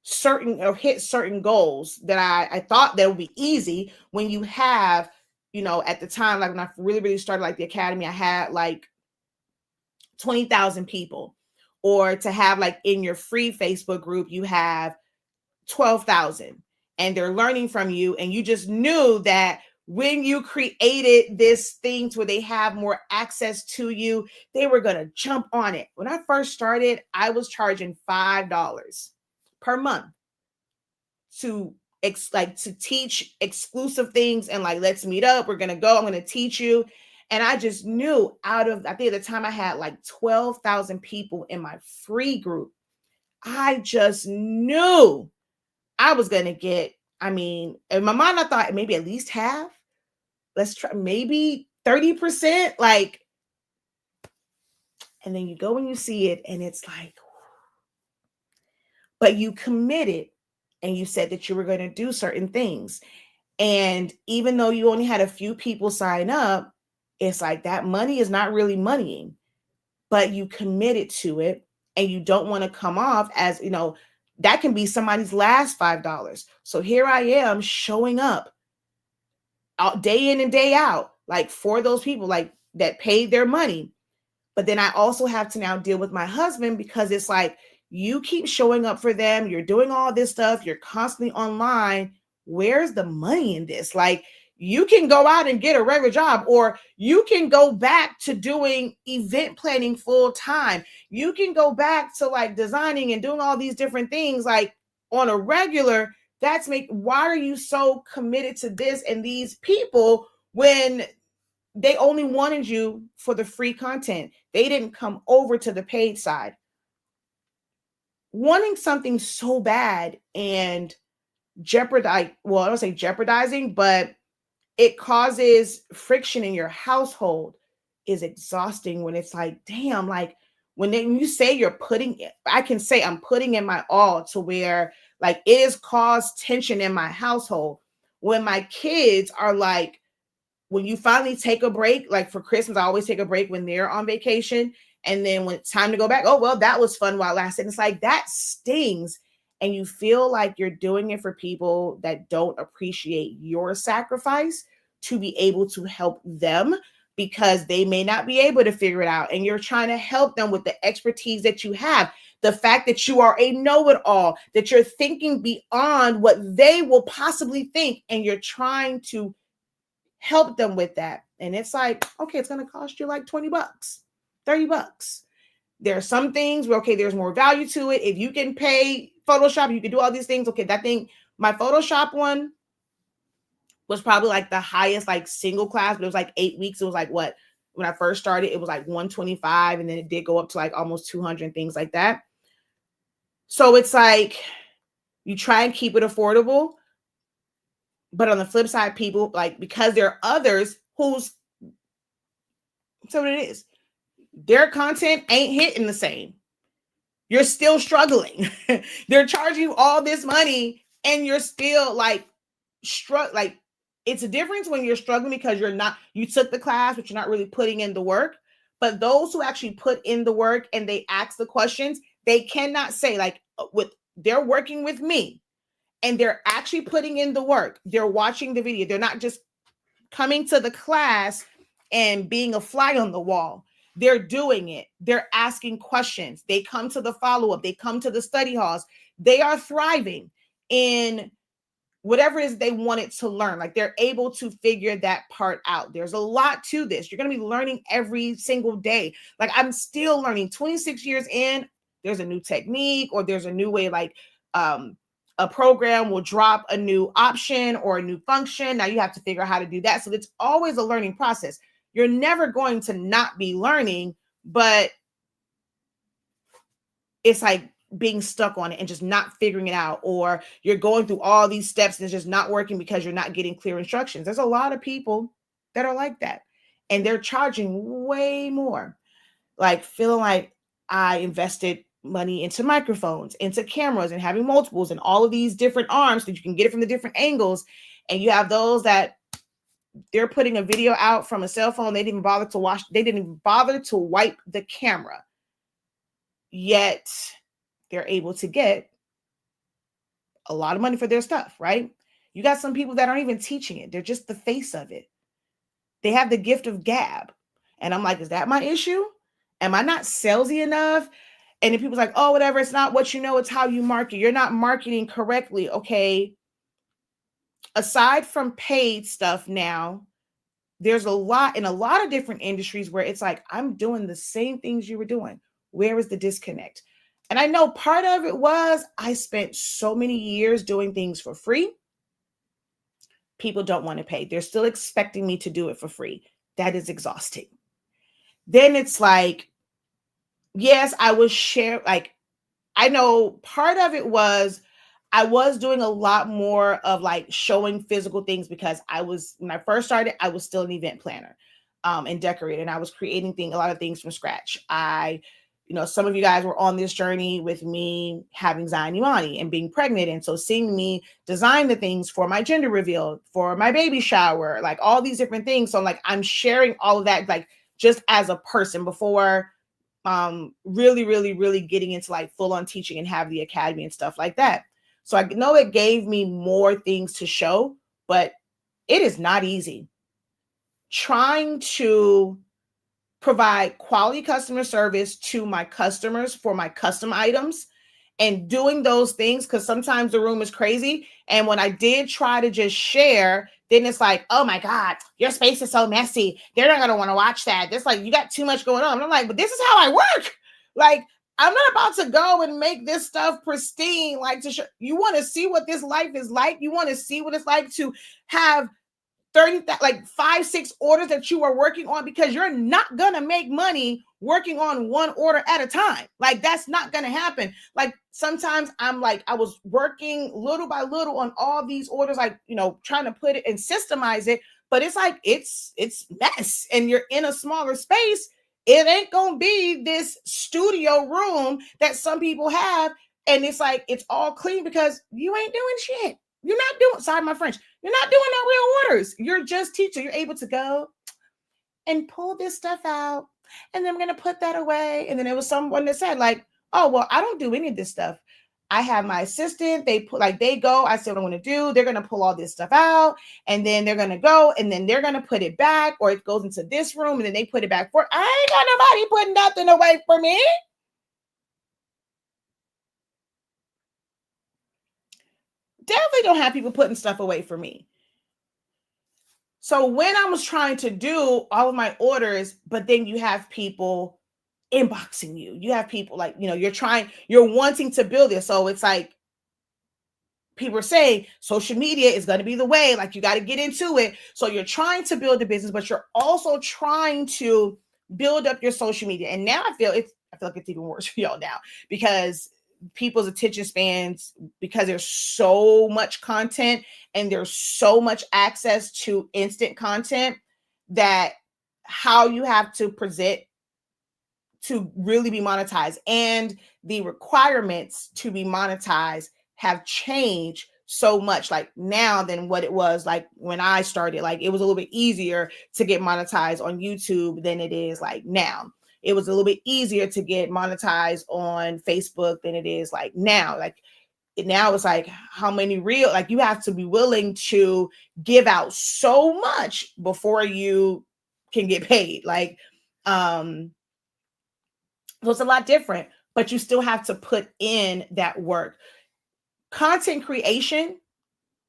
certain or hit certain goals that I thought that would be easy when you have, at the time, like when I really, really started like the academy, I had like 20,000 people. Or to have like in your free Facebook group, you have 12,000, and they're learning from you. And you just knew that when you created this thing to where they have more access to you, they were going to jump on it. When I first started, I was charging $5 per month to like to teach exclusive things and like, let's meet up. We're going to go. I'm going to teach you. And I just knew out of, I think at the time I had like 12,000 people in my free group. I just knew I was going to get, I mean, in my mind, I thought maybe at least half. Let's try maybe 30%. Like, and then you go and you see it and it's like, but you committed and you said that you were going to do certain things. And even though you only had a few people sign up, it's like that money is not really moneying, but you committed to it and you don't want to come off as, you know, that can be somebody's last $5. So here I am showing up out day in and day out, like for those people like that paid their money. But then I also have to now deal with my husband because it's like, you keep showing up for them. You're doing all this stuff. You're constantly online. Where's the money in this? Like, you can go out and get a regular job, or you can go back to doing event planning full time. You can go back to like designing and doing all these different things like on a regular. Why are you so committed to this and these people when they only wanted you for the free content? They didn't come over to the paid side. Wanting something so bad and I don't say jeopardizing, but it causes friction in your household is exhausting when it's like, damn, like when you say I can say I'm putting in my all to where like it has caused tension in my household. When my kids are like, when you finally take a break, like for Christmas, I always take a break when they're on vacation. And then when it's time to go back, oh, well, that was fun while it lasted. It's like that stings. And you feel like you're doing it for people that don't appreciate your sacrifice to be able to help them because they may not be able to figure it out. And you're trying to help them with the expertise that you have. The fact that you are a know-it-all, that you're thinking beyond what they will possibly think. And you're trying to help them with that. And it's like, okay, it's going to cost you like $20, $30. There are some things where, okay, there's more value to it. If you can pay Photoshop, you can do all these things. Okay, that thing, my Photoshop one was probably like the highest like single class, but it was like 8 weeks. It was like what? When I first started, it was like 125, and then it did go up to like almost 200 and things like that. So it's like you try and keep it affordable. But on the flip side, people like, because there are others who's, so what it is, their content ain't hitting the same. You're still struggling. They're charging you all this money and you're still like like it's a difference when you're struggling because you took the class, but you're not really putting in the work. But those who actually put in the work and they ask the questions, they cannot say like they're working with me and they're actually putting in the work. They're watching the video. They're not just coming to the class and being a fly on the wall. They're doing it. They're asking questions. They come to the follow-up. They come to the study halls. They are thriving in whatever it is they wanted to learn. Like they're able to figure that part out. There's a lot to this. You're going to be learning every single day. Like I'm still learning 26 years in, there's a new technique or there's a new way, like a program will drop a new option or a new function. Now you have to figure out how to do that. So it's always a learning process. You're never going to not be learning, but it's like being stuck on it and just not figuring it out, or you're going through all these steps and it's just not working because you're not getting clear instructions. There's a lot of people that are like that, and they're charging way more, like feeling like I invested money into microphones, into cameras, and having multiples and all of these different arms so you can get it from the different angles. And you have those that they're putting a video out from a cell phone. They didn't bother to watch. They didn't even bother to wipe the camera. Yet they're able to get a lot of money for their stuff, right? You got some people that aren't even teaching it. They're just the face of it. They have the gift of gab. And I'm like, is that my issue? Am I not salesy enough? And then people's like, oh, whatever. It's not what you know. It's how you market. You're not marketing correctly. Okay. Aside from paid stuff now, there's a lot in a lot of different industries where it's like, I'm doing the same things you were doing. Where is the disconnect? And I know part of it was I spent so many years doing things for free. people don't want to pay. They're still expecting me to do it for free. That is exhausting. Then it's like, yes, I was share like I know part of it was I was doing a lot more of like showing physical things because when I first started, I was still an event planner and decorator, and I was creating a lot of things from scratch. Some of you guys were on this journey with me having Zion Imani and being pregnant. And so seeing me design the things for my gender reveal, for my baby shower, like all these different things. So I'm sharing all of that, like just as a person before really, really, really getting into like full on teaching and have the academy and stuff like that. So I know it gave me more things to show, but it is not easy. Trying to provide quality customer service to my customers for my custom items and doing those things, because sometimes the room is crazy. And when I did try to just share, then it's like, oh my God, your space is so messy. They're not going to want to watch that. It's like, you got too much going on. And I'm like, but this is how I work. Like, I'm not about to go and make this stuff pristine. Like, you want to see what this life is like. You want to see what it's like to have 30, like 5-6 orders that you are working on, because you're not gonna make money working on one order at a time. Like, that's not gonna happen. Like, sometimes I was working little by little on all these orders, like, trying to put it and systemize it, but it's like it's mess, and you're in a smaller space. It ain't gonna be this studio room that some people have, and it's like it's all clean because you ain't doing shit. You're not doing, sorry my French, you're not doing no real orders. You're just teaching. You're able to go and pull this stuff out, and then I'm going to put that away. And then there was someone that said like, oh, well, I don't do any of this stuff. I have my assistant. They go, I said what I'm going to do. They're going to pull all this stuff out, and then they're going to go, and then they're going to put it back, or it goes into this room, and then they put it back for, I ain't got nobody putting nothing away for me. Definitely don't have people putting stuff away for me. So when I was trying to do all of my orders, but then you have people inboxing you, you have people like, you're wanting to build it. So it's like, people are saying social media is going to be the way, like you got to get into it. So you're trying to build a business, but you're also trying to build up your social media. And now I feel like it's even worse for y'all now, because people's attention spans, because there's so much content and there's so much access to instant content, that how you have to present to really be monetized and the requirements to be monetized have changed so much, like now, than what it was like when I started. Like, it was a little bit easier to get monetized on YouTube than it is like now. It was a little bit easier to get monetized on Facebook than it is like now. Like, now it's like, how many real, like, you have to be willing to give out so much before you can get paid. Like, so it's a lot different, but you still have to put in that work. Content creation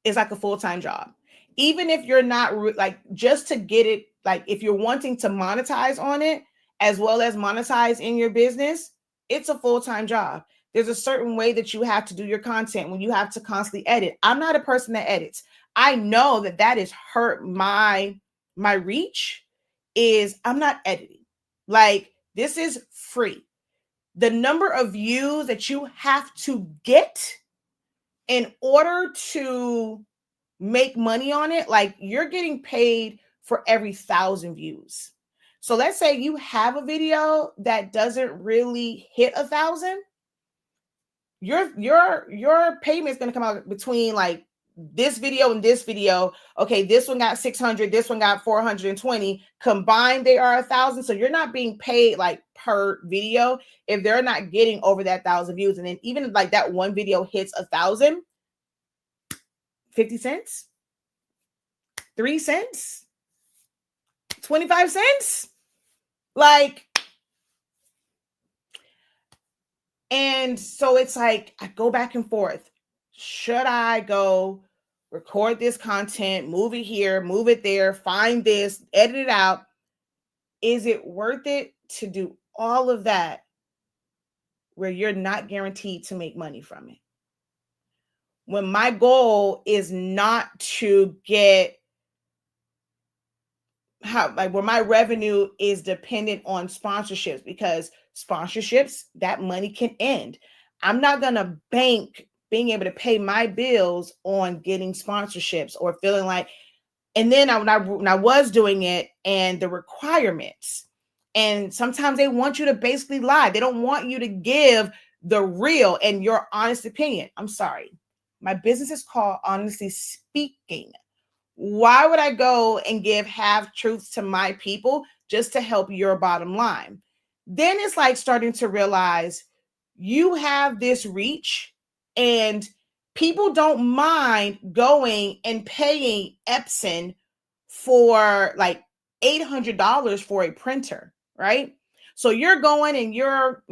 is like a full-time job. Even if you're not like, just to get it, like if you're wanting to monetize on it as well as monetize in your business, it's a full-time job. There's a certain way that you have to do your content when you have to constantly edit. I'm not a person that edits. I know that has hurt my reach, is I'm not editing. Like, this is free. The number of views that you have to get in order to make money on it, like, you're getting paid for every 1,000 views. So let's say you have a video that doesn't really hit 1,000, your payment is going to come out between like this video and this video. Okay, this one got 600, this one got 420. Combined, they are 1,000. So you're not being paid like per video if they're not getting over that 1,000 views. And then even like that one video hits 1,000, 50 cents, 3 cents, 25 cents. Like, and so it's like, I go back and forth. Should I go record this content, move it here, move it there, find this, edit it out? Is it worth it to do all of that where you're not guaranteed to make money from it? when my goal is not to get where my revenue is dependent on sponsorships, because sponsorships, that money can end. I'm not going to bank being able to pay my bills on getting sponsorships or feeling like, and then when I was doing it and the requirements, and sometimes they want you to basically lie. They don't want you to give the real and your honest opinion. I'm sorry. My business is called Honestly Speaking. Why would I go and give half truths to my people just to help your bottom line? Then it's like starting to realize you have this reach, and people don't mind going and paying Epson for like $800 for a printer, right? So you're going and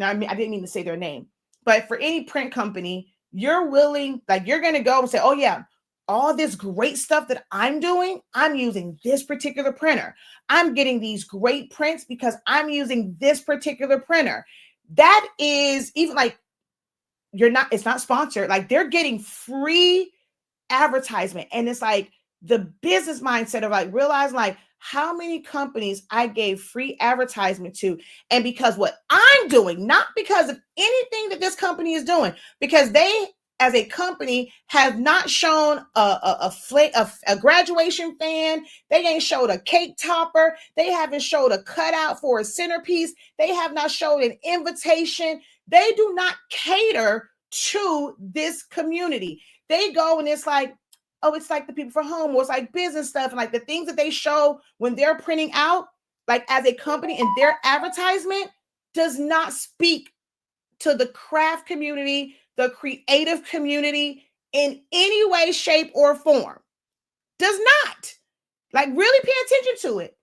I didn't mean to say their name, but for any print company, you're willing, like you're going to go and say, oh yeah, all this great stuff that I'm doing, I'm using this particular printer. I'm getting these great prints because I'm using this particular printer. That is even like, it's not sponsored. Like they're getting free advertisement. And it's like the business mindset of like realizing like how many companies I gave free advertisement to. And because what I'm doing, not because of anything that this company is doing, because they as a company have not shown a graduation fan. They ain't showed a cake topper. They haven't showed a cutout for a centerpiece. They have not showed an invitation. They do not cater to this community. They go and it's like, oh, it's like the people for home, or it's like business stuff. And like the things that they show when they're printing out, like as a company, and their advertisement does not speak to the craft community, the creative community in any way, shape, or form. Does not. Like really pay attention to it.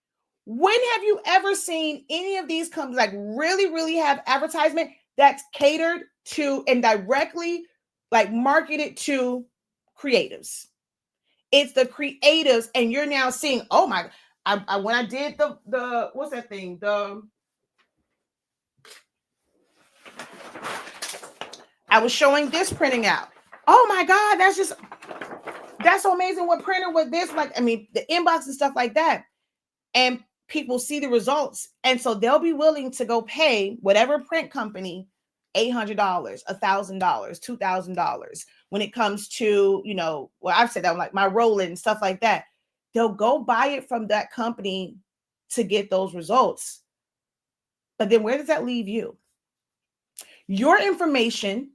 When have you ever seen any of these companies like really, really have advertisement that's catered to and directly like marketed to creatives? It's the creatives, and you're now seeing, oh my, when I did the what's that thing? I was showing this printing out. Oh my God, that's so amazing. What printer with this? Like, I mean, the inbox and stuff like that. And people see the results. And so they'll be willing to go pay whatever print company $800, $1,000, $2,000 when it comes to, well, I've said that like my Roland and stuff like that. They'll go buy it from that company to get those results. But then where does that leave you? Your information,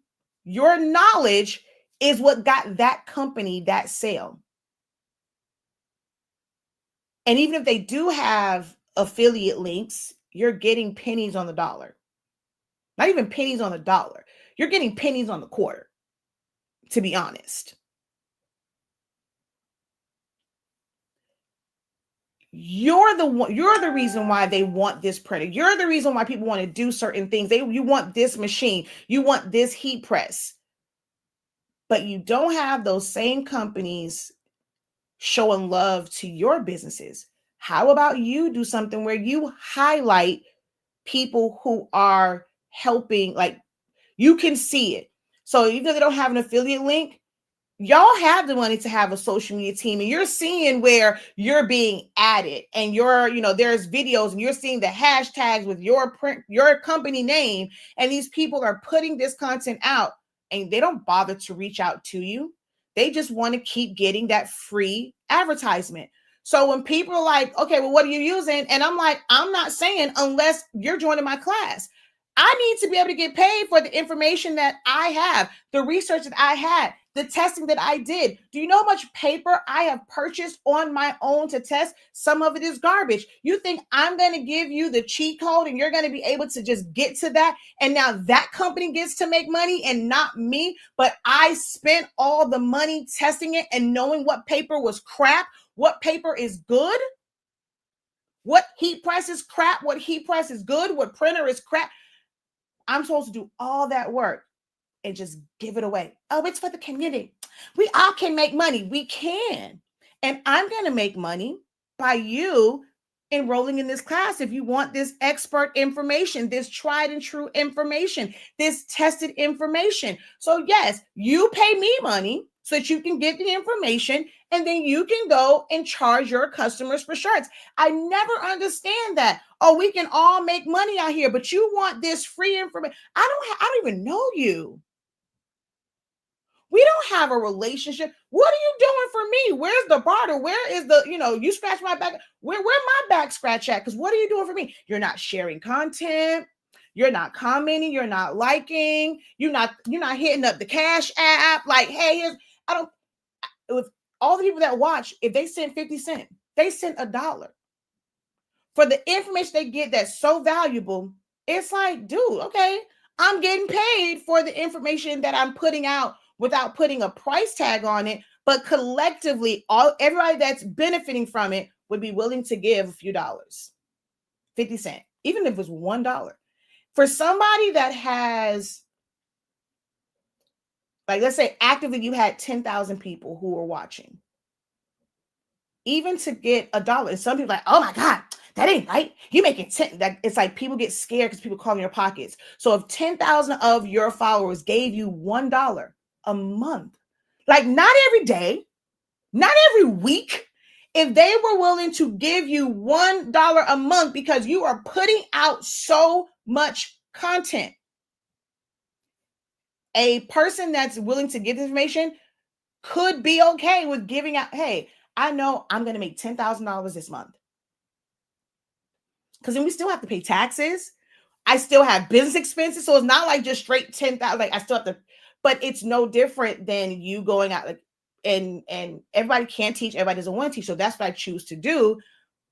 your knowledge is what got that company that sale. And even if they do have affiliate links, you're getting pennies on the dollar. Not even pennies on the dollar. You're getting pennies on the quarter, to be honest. You're the reason why they want this printer. You're the reason why people want to do certain things. You want this machine. You want this heat press. But you don't have those same companies showing love to your businesses. How about you do something where you highlight people who are helping, like you can see it. So even if they don't have an affiliate link, y'all have the money to have a social media team, and you're seeing where you're being added, and there's videos, and you're seeing the hashtags with your company name, and these people are putting this content out, and they don't bother to reach out to you. They just want to keep getting that free advertisement. So when people are like, okay, well, what are you using? And I'm like, I'm not saying unless you're joining my class. I need to be able to get paid for the information that I have, the research that I had, the testing that I did. Do you know how much paper I have purchased on my own to test? Some of it is garbage. You think I'm going to give you the cheat code and you're going to be able to just get to that? And now that company gets to make money and not me, but I spent all the money testing it and knowing what paper was crap, what paper is good, what heat press is crap, what heat press is good, what printer is crap. I'm supposed to do all that work and just give it away. Oh, it's for the community. We all can make money. We can. And I'm going to make money by you enrolling in this class if you want this expert information, this tried and true information, this tested information. So yes, you pay me money so that you can get the information and then you can go and charge your customers for shirts. I never understand that. Oh, we can all make money out here, but you want this free information. I don't even know you. We don't have a relationship. What are you doing for me? Where's the barter? Where is the, you scratch my back? Where my back scratch at? Because what are you doing for me? You're not sharing content. You're not commenting. You're not liking. You're not hitting up the Cash App. Like, hey, I don't. With all the people that watch, if they send 50 cents, they sent $1 for the information they get that's so valuable. It's like, dude, okay, I'm getting paid for the information that I'm putting out without putting a price tag on it, but collectively, everybody that's benefiting from it would be willing to give a few dollars, 50 cents, even if it was $1. For somebody that has, like, let's say actively you had 10,000 people who were watching, even to get $1, and some people are like, oh my God, that ain't right. You making 10. That it's like people get scared because people call in your pockets. So if 10,000 of your followers gave you $1 a month, like not every day, not every week, if they were willing to give you $1 a month because you are putting out so much content, a person that's willing to give this information could be okay with giving out, hey, I know I'm going to make $10,000 this month. Because then we still have to pay taxes. I still have business expenses. So it's not like just straight 10,000. Like I still have to, but it's no different than you going out, like, and everybody can't teach, everybody doesn't want to teach. So that's what I choose to do.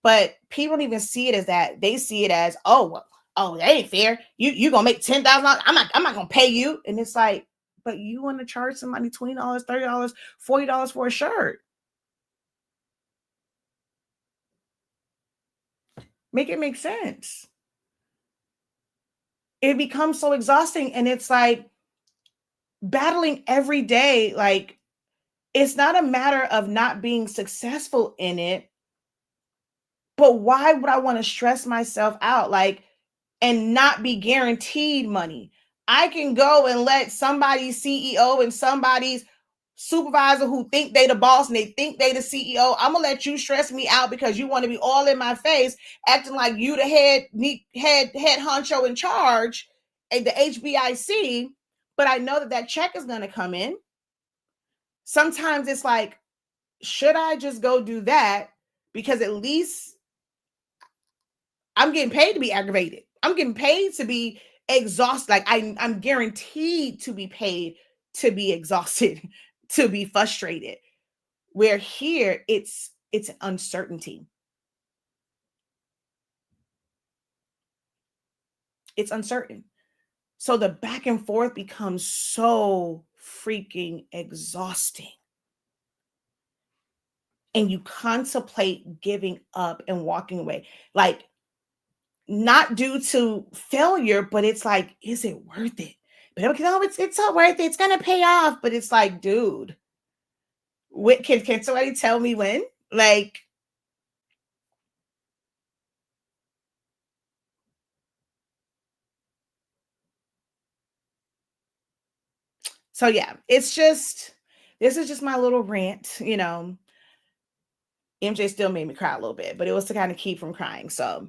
But people don't even see it as that. They see it as, oh, well, oh, that ain't fair. You gonna make $10,000. I'm not gonna pay you. And it's like, but you want to charge somebody $20, $30, $40 for a shirt. Make it make sense. It becomes so exhausting, and it's like battling every day. Like, it's not a matter of not being successful in it, but why would I want to stress myself out, like, and not be guaranteed money? I can go and let somebody's CEO and somebody's supervisor who think they the boss and they think they the CEO. I'm gonna let you stress me out because you want to be all in my face, acting like you the head honcho in charge at the HBIC. But I know that check is gonna come in. Sometimes it's like, should I just go do that? Because at least I'm getting paid to be aggravated. I'm getting paid to be exhausted. Like I'm guaranteed to be paid to be exhausted, to be frustrated. Where here it's an uncertainty. It's uncertain. So the back and forth becomes so freaking exhausting. And you contemplate giving up and walking away. Like, not due to failure, but it's like, is it worth it? But it's so worth it. It's gonna pay off. But it's like, dude, can somebody tell me when? Like, so yeah, this is just my little rant. MJ still made me cry a little bit, but it was to kind of keep from crying. So,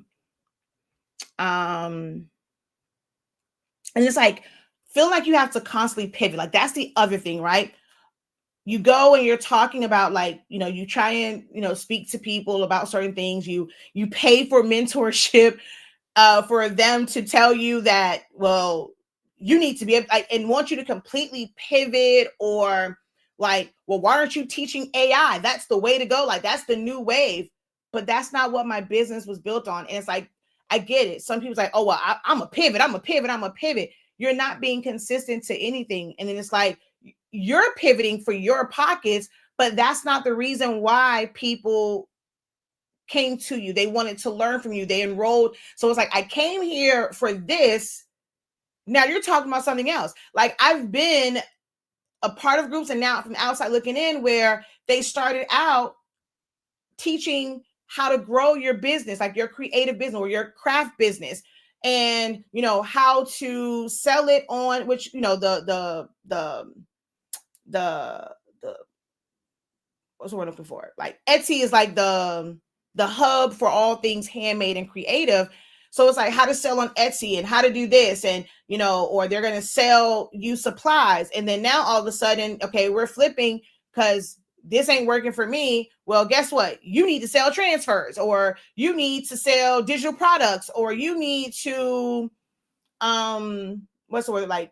and it's like, feel like you have to constantly pivot. Like, that's the other thing, right? You go and you're talking about, like, you try and, speak to people about certain things. You pay for mentorship, for them to tell you that, well, you need to be like, and want you to completely pivot, or like, well, why aren't you teaching AI? That's the way to go. Like, that's the new wave. But that's not what my business was built on. And it's like, I get it. Some people's like, oh, well, I'm a pivot. I'm a pivot. I'm a pivot. You're not being consistent to anything. And then it's like, you're pivoting for your pockets, but that's not the reason why people came to you. They wanted to learn from you. They enrolled. So it's like, I came here for this. Now you're talking about something else. Like, I've been a part of groups, and now from outside looking in, where they started out teaching how to grow your business, like your creative business or your craft business, and how to sell it on, which the what's the word I'm looking for? Like Etsy is like the hub for all things handmade and creative. So it's like how to sell on Etsy and how to do this, and or they're gonna sell you supplies, and then now all of a sudden, okay, we're flipping because this ain't working for me. Well, guess what? You need to sell transfers, or you need to sell digital products, or you need to what's the word, like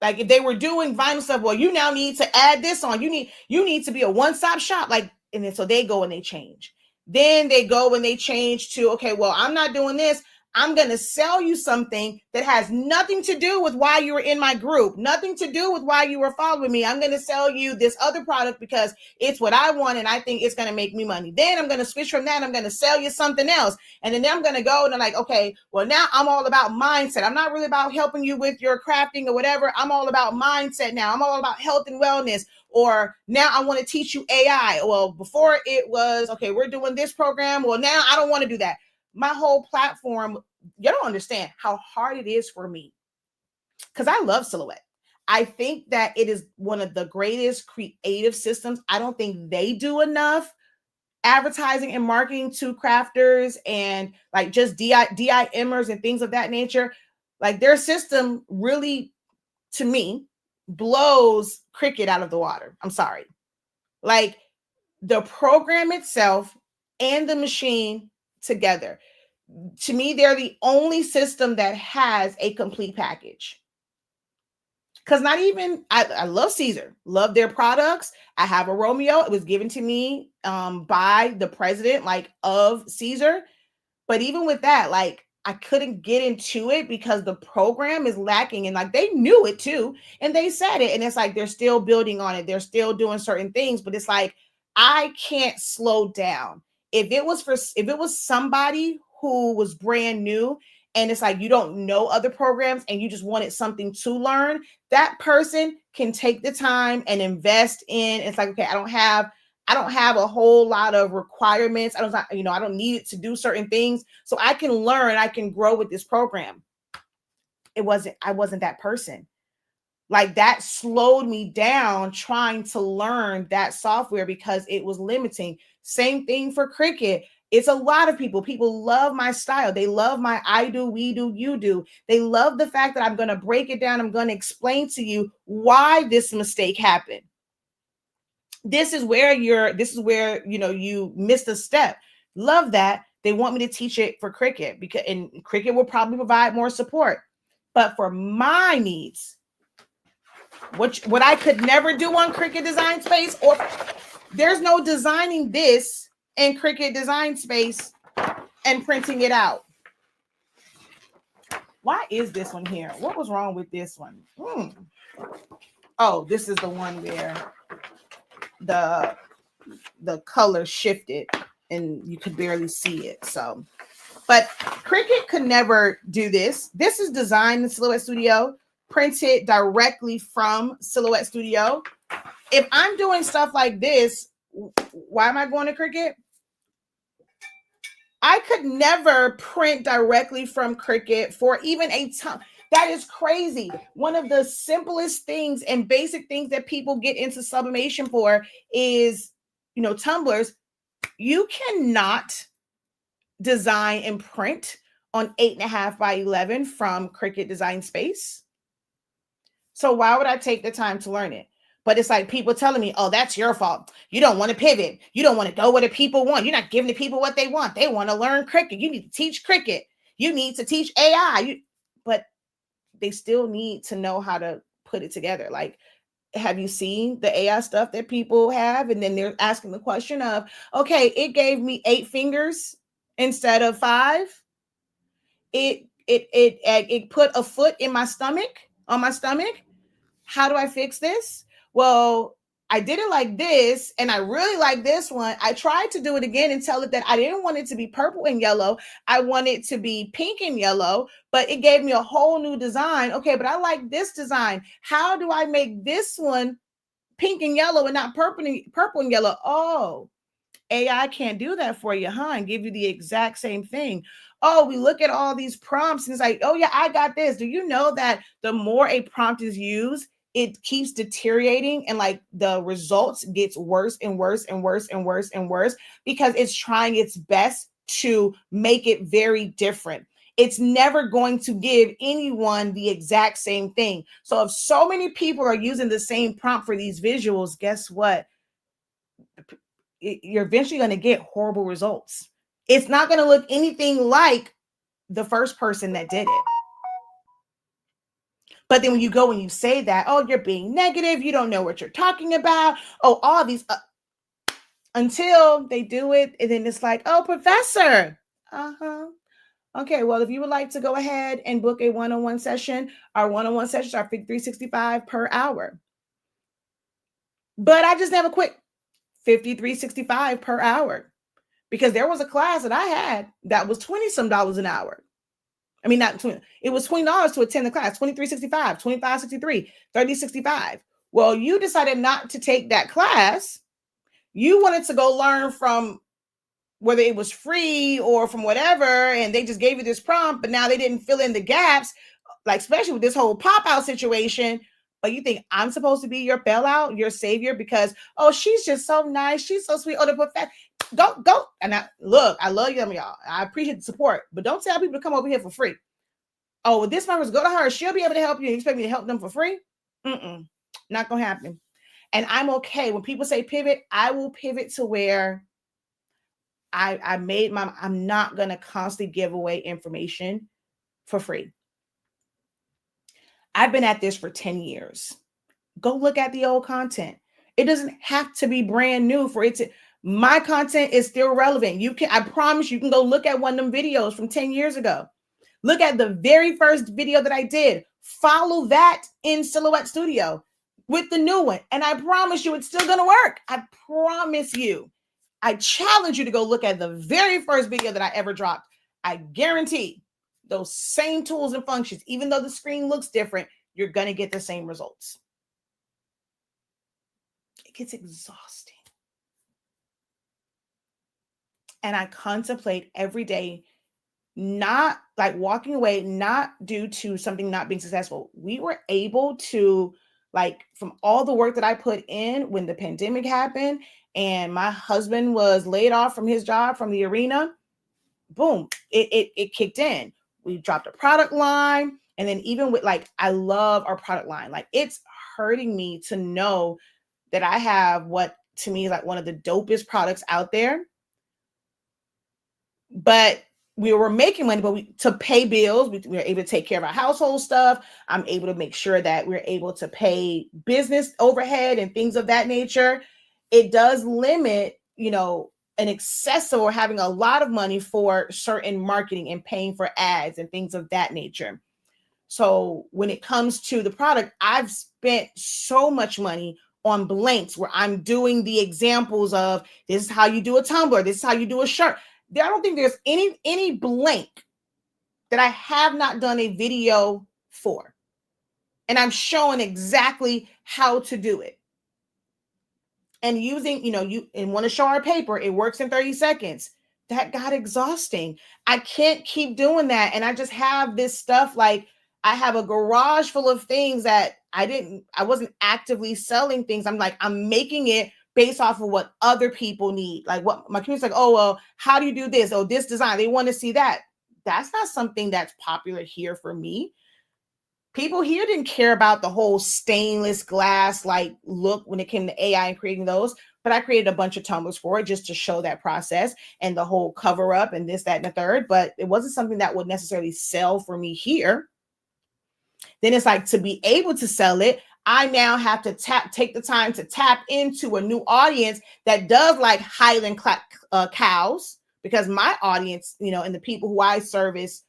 if they were doing vinyl stuff, well, you now need to add this on. You need to be a one-stop shop. Like, and then so they go and they change. Then they go and they change to, okay, well, I'm not doing this. I'm going to sell you something that has nothing to do with why you were in my group, nothing to do with why you were following me. I'm going to sell you this other product because it's what I want and I think it's going to make me money. Then I'm going to switch from that. I'm going to sell you something else. And then I'm going to go and I'm like, okay, well, now I'm all about mindset. I'm not really about helping you with your crafting or whatever. I'm all about mindset now. I'm all about health and wellness. Or now I want to teach you AI. Well, before it was, okay, we're doing this program. Well, now I don't want to do that. My whole platform, you don't understand how hard it is for me because I love Silhouette. I think that it is one of the greatest creative systems. I don't think they do enough advertising and marketing to crafters and like just DIMers and things of that nature. Like their system really, to me, blows Cricut out of the water. I'm sorry. Like the program itself and the machine together. To me, they're the only system that has a complete package. Because not even, I love Caesar, love their products. I have a Romeo. It was given to me by the president, like, of Caesar. But even with that, like, I couldn't get into it because the program is lacking. And like, they knew it too. And they said it. And it's like, they're still building on it. They're still doing certain things. But it's like, I can't slow down. If it was somebody who was brand new and it's like you don't know other programs and you just wanted something to learn, that person can take the time and invest in. It's like, okay, I don't have a whole lot of requirements. I don't need it to do certain things. So I can learn, I can grow with this program. I wasn't that person. Like that slowed me down trying to learn that software because it was limiting. Same thing for Cricut. It's a lot of people. People love my style. They love my I do, we do, you do. They love the fact that I'm going to break it down. I'm going to explain to you why this mistake happened. This is where you missed a step. Love that. They want me to teach it for Cricut and Cricut will probably provide more support. But for my needs, what I could never do on Cricut Design Space, or there's no designing this in Cricut Design Space and printing it out. Why is this one here? What was wrong with this one? Oh, this is the one where the color shifted and you could barely see it. So, but Cricut could never do this. This is designed in Silhouette Studio, printed directly from Silhouette Studio. If I'm doing stuff like this, why am I going to Cricut? I could never print directly from Cricut for even a time. That is crazy. One of the simplest things and basic things that people get into sublimation for is, tumblers. You cannot design and print on 8.5 by 11 from Cricut Design Space. So why would I take the time to learn it? But it's like people telling me, oh, that's your fault. You don't want to pivot. You don't want to go where the people want. You're not giving the people what they want. They want to learn Cricut. You need to teach Cricut. You need to teach AI. But they still need to know how to put it together. Like, have you seen the AI stuff that people have? And then they're asking the question of, okay, it gave me 8 fingers instead of 5. It put a foot in my stomach, on my stomach. How do I fix this? Well, I did it like this, and I really like this one. I tried to do it again and tell it that I didn't want it to be purple and yellow. I want it to be pink and yellow, but it gave me a whole new design. Okay, but I like this design. How do I make this one pink and yellow and not purple and yellow? Oh, AI can't do that for you, huh? And give you the exact same thing. Oh, we look at all these prompts and it's like, oh yeah, I got this. Do you know that the more a prompt is used, it keeps deteriorating, and like the results gets worse and worse and worse and worse and worse because it's trying its best to make it very different. It's never going to give anyone the exact same thing. So if so many people are using the same prompt for these visuals, guess what? You're eventually going to get horrible results. It's not going to look anything like the first person that did it. But then when you go and you say that, oh, you're being negative, you don't know what you're talking about, oh, all these, until they do it, and then it's like, oh, professor, okay, well, if you would like to go ahead and book a one-on-one session, our one-on-one sessions are $53.65 per hour. But I just never quit. $53.65 per hour, because there was a class that I had that was $20 some an hour. I mean, not 20, it was $20 to attend the class, $23.65, $25.63, $30.65. Well, you decided not to take that class. You wanted to go learn from whether it was free or from whatever, and they just gave you this prompt, but now they didn't fill in the gaps, like especially with this whole pop-out situation. But you think I'm supposed to be your bailout, your savior, because, oh, she's just so nice, she's so sweet. Oh, the professor, go. And I love you, y'all. I appreciate the support, but don't tell people to come over here for free. Oh, well, this person, go to her, she'll be able to help you. You expect me to help them for free? Not gonna happen. And I'm okay when people say pivot. I will pivot to where I'm not gonna constantly give away information for free. I've been at this for 10 years. Go look at the old content. It doesn't have to be brand new for it to. My content is still relevant. I promise you can go look at one of them videos from 10 years ago. Look at the very first video that I did. Follow that in Silhouette Studio with the new one. And I promise you it's still going to work. I promise you. I challenge you to go look at the very first video that I ever dropped. I guarantee those same tools and functions, even though the screen looks different, you're going to get the same results. It gets exhausting. And I contemplate every day, not like walking away, not due to something not being successful. We were able to, like, from all the work that I put in when the pandemic happened and my husband was laid off from his job from the arena, boom, it kicked in. We dropped a product line. And then even with, like, I love our product line. Like, it's hurting me to know that I have what to me is like one of the dopest products out there. But we were making money, but to pay bills, we were able to take care of our household stuff. I'm able to make sure that we're able to pay business overhead and things of that nature. It does limit, an excessive or having a lot of money for certain marketing and paying for ads and things of that nature. So when it comes to the product, I've spent so much money on blanks where I'm doing the examples of this is how you do a tumbler, this is how you do a shirt. I don't think there's any blank that I have not done a video for. And I'm showing exactly how to do it. And using, you want to show our paper, it works in 30 seconds. That got exhausting. I can't keep doing that. And I just have this stuff, like I have a garage full of things that I wasn't actively selling things. I'm making it based off of what other people need. Like what my community's like, oh, well, how do you do this? Oh, this design, they want to see that. That's not something that's popular here for me. People here didn't care about the whole stainless glass like look when it came to AI and creating those, but I created a bunch of tumblers for it just to show that process and the whole cover up and this, that, and the third, but it wasn't something that would necessarily sell for me here. Then it's like, to be able to sell it, I now have to take the time to tap into a new audience that does like Highland cows, because my audience, and the people who I service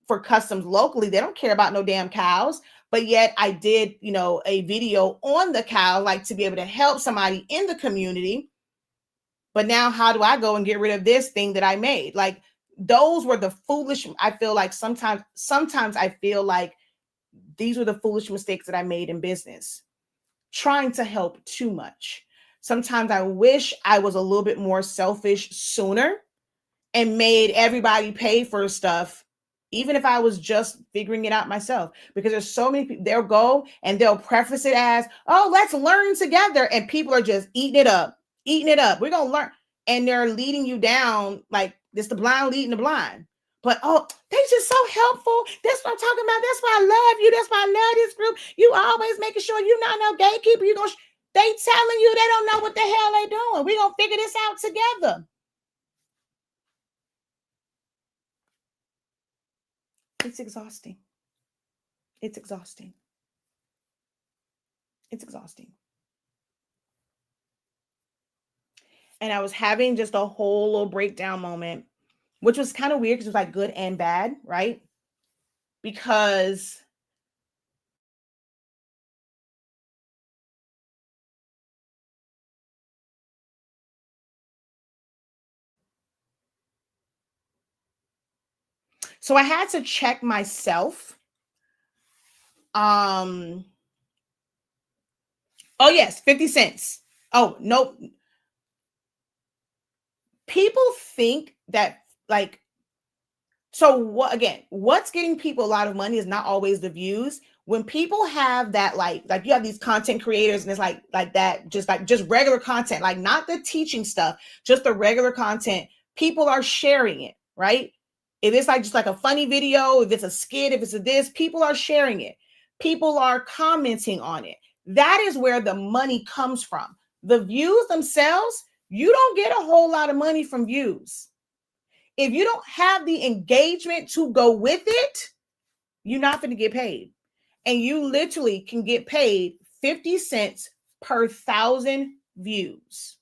for customs locally, they don't care about no damn cows. But yet I did, a video on the cow, like to be able to help somebody in the community. But now how do I go and get rid of this thing that I made? Like those were the foolish, I feel like sometimes I feel like these were the foolish mistakes that I made in business, trying to help too much. Sometimes I wish I was a little bit more selfish sooner and made everybody pay for stuff, even if I was just figuring it out myself, because there's so many people, they'll go and they'll preface it as, oh, let's learn together. And people are just eating it up, eating it up. We're going to learn. And they're leading you down like this, the blind leading the blind. But, oh, they just so helpful. That's what I'm talking about. That's why I love you. That's why I love this group. You always making sure you're not no gatekeeper. You gonna they telling you they don't know what the hell they doing. We're going to figure this out together. It's exhausting. It's exhausting. It's exhausting. And I was having just a whole little breakdown moment, which was kind of weird because it was like good and bad, right? Because so I had to check myself. Oh yes, 50 cents. Oh, nope. People think that like, so what, again, what's getting people a lot of money is not always the views. When people have that, like you have these content creators and it's like that, just regular content, like not the teaching stuff, just the regular content, people are sharing it, right? If it's like just like a funny video, if it's a skit, if it's a this, people are sharing it. People are commenting on it. That is where the money comes from. The views themselves, you don't get a whole lot of money from views. If you don't have the engagement to go with it, you're not going to get paid. And you literally can get paid 50 cents per 1,000 views.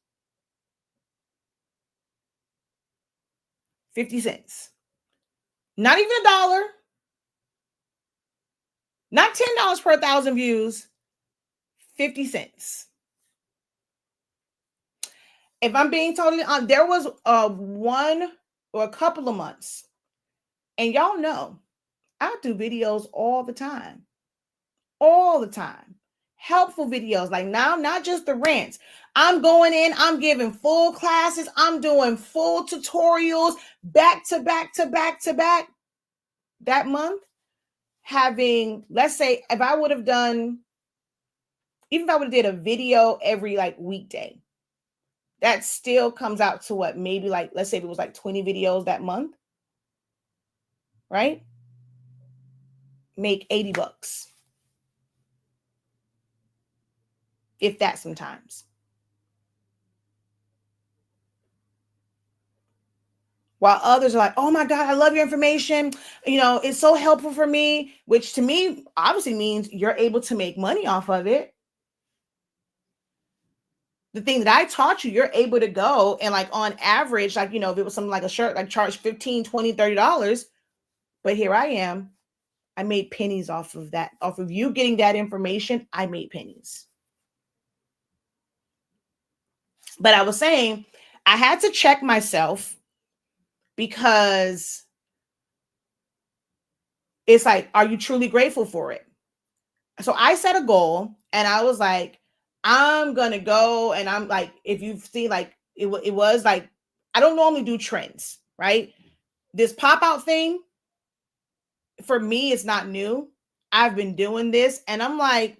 50 cents. Not even $1. Not $10 per 1,000 views. 50 cents. If I'm being totally honest, there was one or a couple of months. And y'all know, I do videos all the time. All the time. Helpful videos. Like now, not just the rants. I'm going in, I'm giving full classes, I'm doing full tutorials back to back to back to back. That month, having, let's say, if I would have done, even if I would have did a video every like weekday, that still comes out to what, maybe like, let's say if it was like 20 videos that month, right? Make $80. If that sometimes. While others are like, oh my God, I love your information. You know, it's so helpful for me, which to me obviously means you're able to make money off of it. The thing that I taught you, you're able to go and like on average, like, you know, if it was something like a shirt, like charge $15, $20, $30. But here I am. I made pennies off of that. Off of you getting that information, I made pennies. But I was saying, I had to check myself because it's like, are you truly grateful for it? So I set a goal and I was like, I'm going to go. And I'm like, if you've seen, like, it was like, I don't normally do trends, right? This pop out thing, for me, it's not new. I've been doing this and I'm like,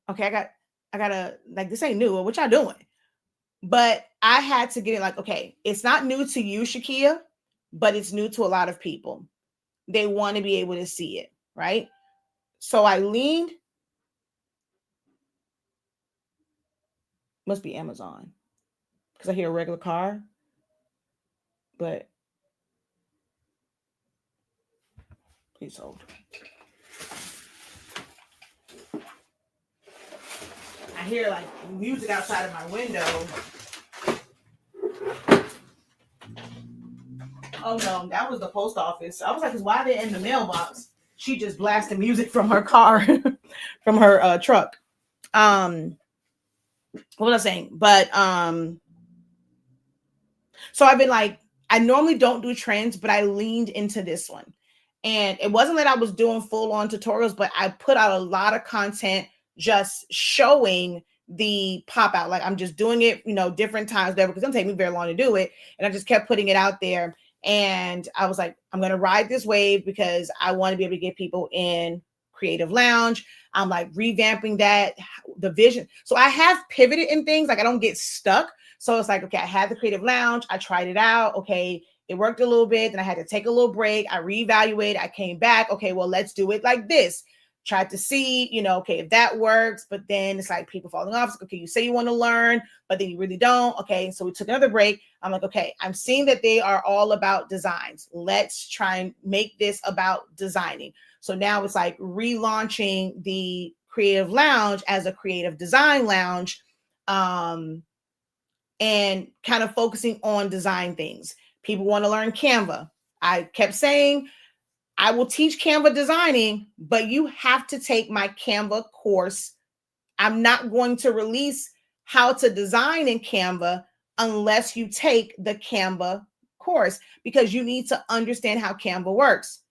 okay, I gotta, like, this ain't new. What y'all doing? But I had to get it like, okay, it's not new to you, Shakia, but it's new to a lot of people. They want to be able to see it, right? So I leaned, must be Amazon, because I hear a regular car, but please hold. I hear like music outside of my window. Oh no, that was the post office. I was like, why are they in the mailbox? She just blasted music from her car, from her truck. What was I saying? But so I've been like, I normally don't do trends, but I leaned into this one. And it wasn't that I was doing full on tutorials, but I put out a lot of content just showing the pop out. Like I'm just doing it, you know, different times there because it doesn't take me very long to do it. And I just kept putting it out there. And I was like, I'm going to ride this wave because I want to be able to get people in Creative Lounge. I'm like revamping that, the vision. So I have pivoted in things, like I don't get stuck. So it's like, okay, I had the Creative Lounge. I tried it out. Okay, it worked a little bit. Then I had to take a little break. I reevaluated. I came back. Okay, well, let's do it like this. Tried to see, okay, if that works. But then it's like people falling off. It's like, okay, you say you want to learn, but then you really don't. Okay, so we took another break. I'm like, okay, I'm seeing that they are all about designs. Let's try and make this about designing. So now it's like relaunching the Creative Lounge as a creative design lounge, and kind of focusing on design things. People want to learn Canva. I kept saying, I will teach Canva designing, but you have to take my Canva course. I'm not going to release how to design in Canva unless you take the Canva course, because you need to understand how Canva works.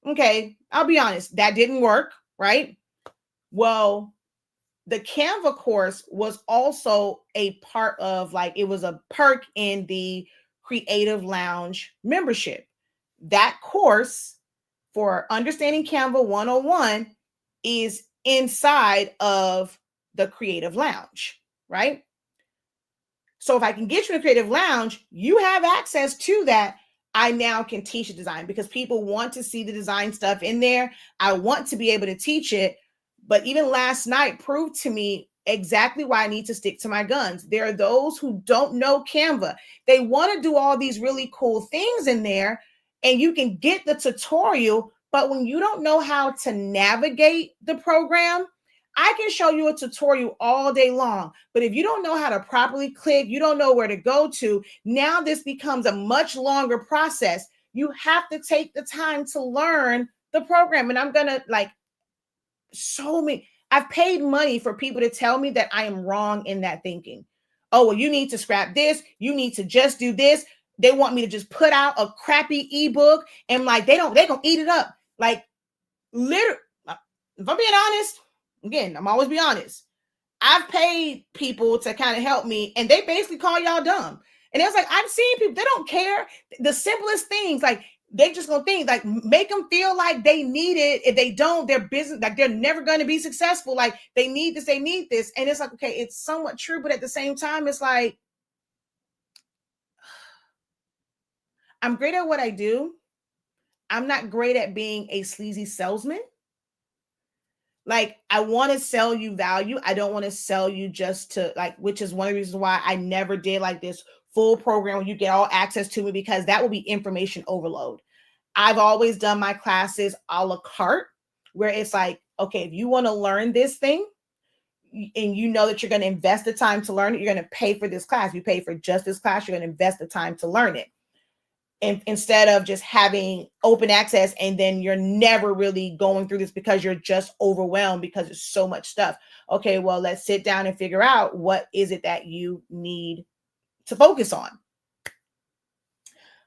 Okay, I'll be honest, that didn't work, right? Well, the Canva course was also a part of, like, it was a perk in the Creative Lounge membership. That course for understanding Canva 101 is inside of the Creative Lounge, right? So if I can get you in a Creative Lounge, you have access to that. I now can teach a design because people want to see the design stuff in there. I want to be able to teach it. But even last night proved to me exactly why I need to stick to my guns. There are those who don't know Canva. They want to do all these really cool things in there, and you can get the tutorial. But when you don't know how to navigate the program, I can show you a tutorial all day long, but if you don't know how to properly click, you don't know where to go to, now this becomes a much longer process. You have to take the time to learn the program. And I'm going to, like, I've paid money for people to tell me that I am wrong in that thinking. Oh, well, you need to scrap this. You need to just do this. They want me to just put out a crappy ebook, and like, they're going to eat it up. Like, literally, if I'm being honest, again, I'm always be honest. I've paid people to kind of help me, and they basically call y'all dumb. And it's like, I've seen people, they don't care. The simplest things, like, they just gonna think, like, make them feel like they need it. If they don't, their business, like, they're never going to be successful. Like, they need this, they need this. And it's like, okay, it's somewhat true, but at the same time, it's like, I'm great at what I do. I'm not great at being a sleazy salesman. Like, I want to sell you value. I don't want to sell you just to, like, which is one of the reasons why I never did like this full program where you get all access to me, because that will be information overload. I've always done my classes a la carte, where it's like, okay, if you want to learn this thing and you know that you're going to invest the time to learn it, you're going to pay for this class. You pay for just this class, you're going to invest the time to learn it. And instead of just having open access and then you're never really going through this because you're just overwhelmed because there's so much stuff. Okay, well, let's sit down and figure out what is it that you need to focus on.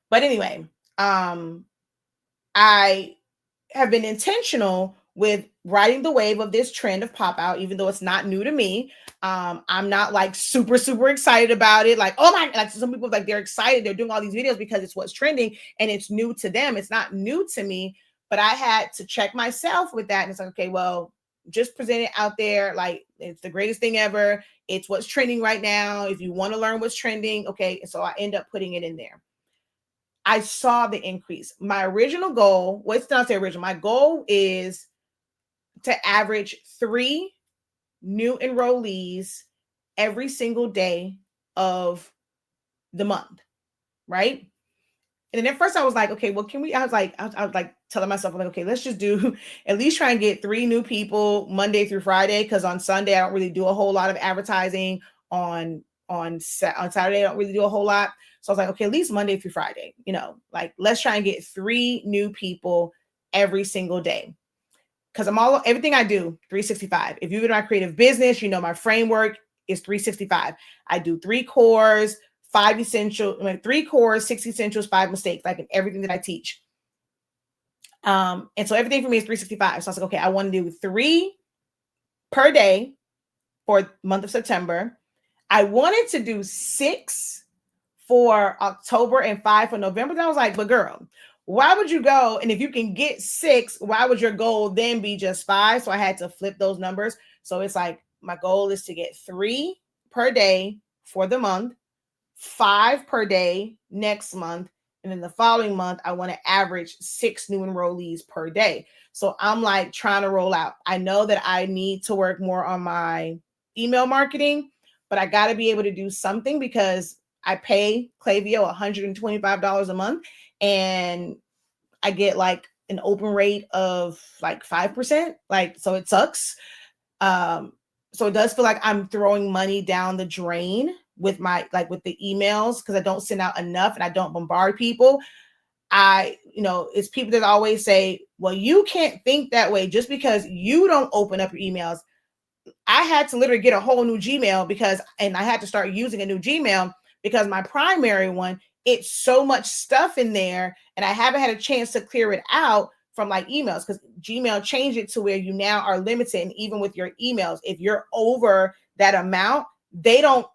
But anyway, I have been intentional with riding the wave of this trend of pop out, even though it's not new to me. I'm not like super excited about it. Like, oh my, like some people, like, they're excited. They're doing all these videos because it's what's trending and it's new to them. It's not new to me, but I had to check myself with that. And it's like, okay, well, just present it out there. Like, it's the greatest thing ever. It's what's trending right now. If you want to learn what's trending, okay. So I end up putting it in there. I saw the increase. My original goal, well, it's not the original. My goal is to average 3 new enrollees every single day of the month, right? And then at first I was like, okay, well, can we, I was like telling myself, like, okay, let's just do at least try and get 3 new people Monday through Friday. Cause on Sunday, I don't really do a whole lot of advertising. On Saturday, I don't really do a whole lot. So I was like, okay, at least Monday through Friday, like, let's try and get 3 new people every single day. Cause everything I do 365. If you've been in my creative business, my framework is 365. I do 3 cores, 5 essential, 3 cores, 6 essentials, 5 mistakes, like in everything that I teach. And so everything for me is 365. So I was like, okay, I want to do 3 per day for the month of September. I wanted to do 6 for October and 5 for November. And I was like, but girl, why would you go? And if you can get 6, why would your goal then be just 5? So I had to flip those numbers. So it's like my goal is to get 3 per day for the month, 5 per day next month. And then the following month, I want to average 6 new enrollees per day. So I'm like trying to roll out. I know that I need to work more on my email marketing, but I got to be able to do something because I pay Klaviyo $125 a month and I get like an open rate of like 5%. Like, so it sucks. So it does feel like I'm throwing money down the drain with my, like with the emails, because I don't send out enough and I don't bombard people. It's people that always say, well, you can't think that way just because you don't open up your emails. I had to literally get a whole new Gmail and I had to start using a new Gmail because my primary one, it's so much stuff in there and I haven't had a chance to clear it out from like emails, because Gmail changed it to where you now are limited. And even with your emails, if you're over that amount, they don't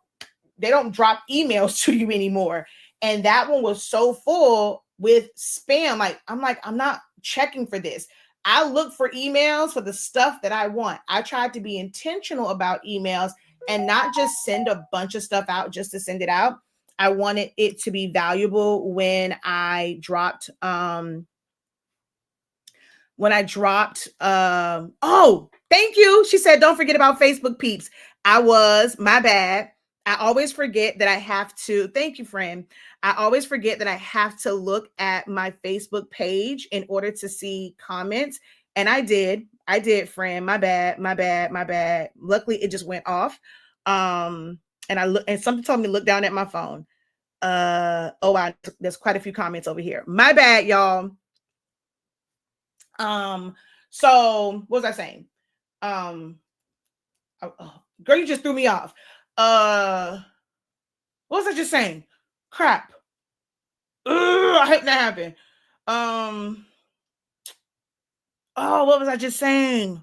drop emails to you anymore. And that one was so full with spam. I'm not checking for this. I look for emails for the stuff that I want. I tried to be intentional about emails and not just send a bunch of stuff out just to send it out. I wanted it to be valuable when I dropped oh, thank you. She said, don't forget about Facebook peeps. My bad. I always forget that I have to, thank you, friend. I always forget that I have to look at my Facebook page in order to see comments. And I did, friend. My bad. Luckily, it just went off. And something told me to look down at my phone. There's quite a few comments over here. My bad, y'all. So what was I saying? Girl, you just threw me off. What was I just saying? Crap. I hate that happened. What was I just saying?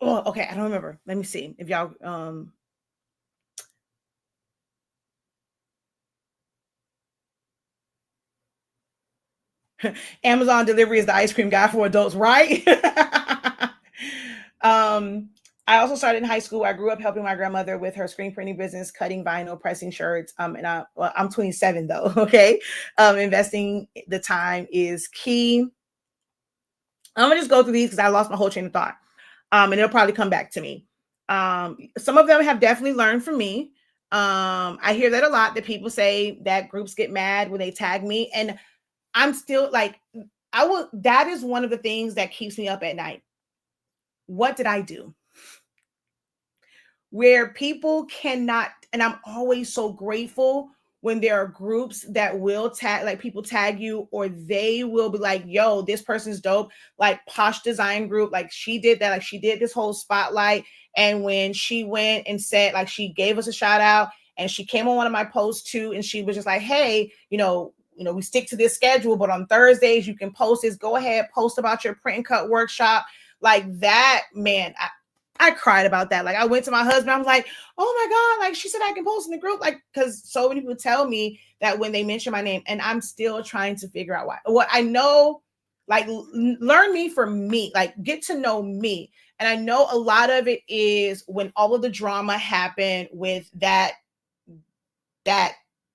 Okay, I don't remember. Let me see if y'all Amazon delivery is the ice cream guy for adults, right? I also started in high school. I grew up helping my grandmother with her screen printing business, cutting vinyl, pressing shirts. And I'm 27 though. Okay. Investing the time is key. I'm gonna just go through these because I lost my whole train of thought. And it'll probably come back to me. Some of them have definitely learned from me. I hear that a lot, that people say that groups get mad when they tag me, and I'm still like, that is one of the things that keeps me up at night. What did I do? Where people cannot, and I'm always so grateful when there are groups that will tag, like people tag you, or they will be like, yo, this person's dope. Like Posh Design Group, like she did that, like she did this whole spotlight. And when she went and said, like, she gave us a shout out and she came on one of my posts too. And she was just like, hey, we stick to this schedule, but on Thursdays you can post this. Go ahead, post about your print and cut workshop. Like that, man, I cried about that. Like I went to my husband, I was like, oh my God, like she said I can post in the group. Like, because so many people tell me that when they mention my name, and I'm still trying to figure out why. What I know, like learn me for me, like get to know me. And I know a lot of it is when all of the drama happened with that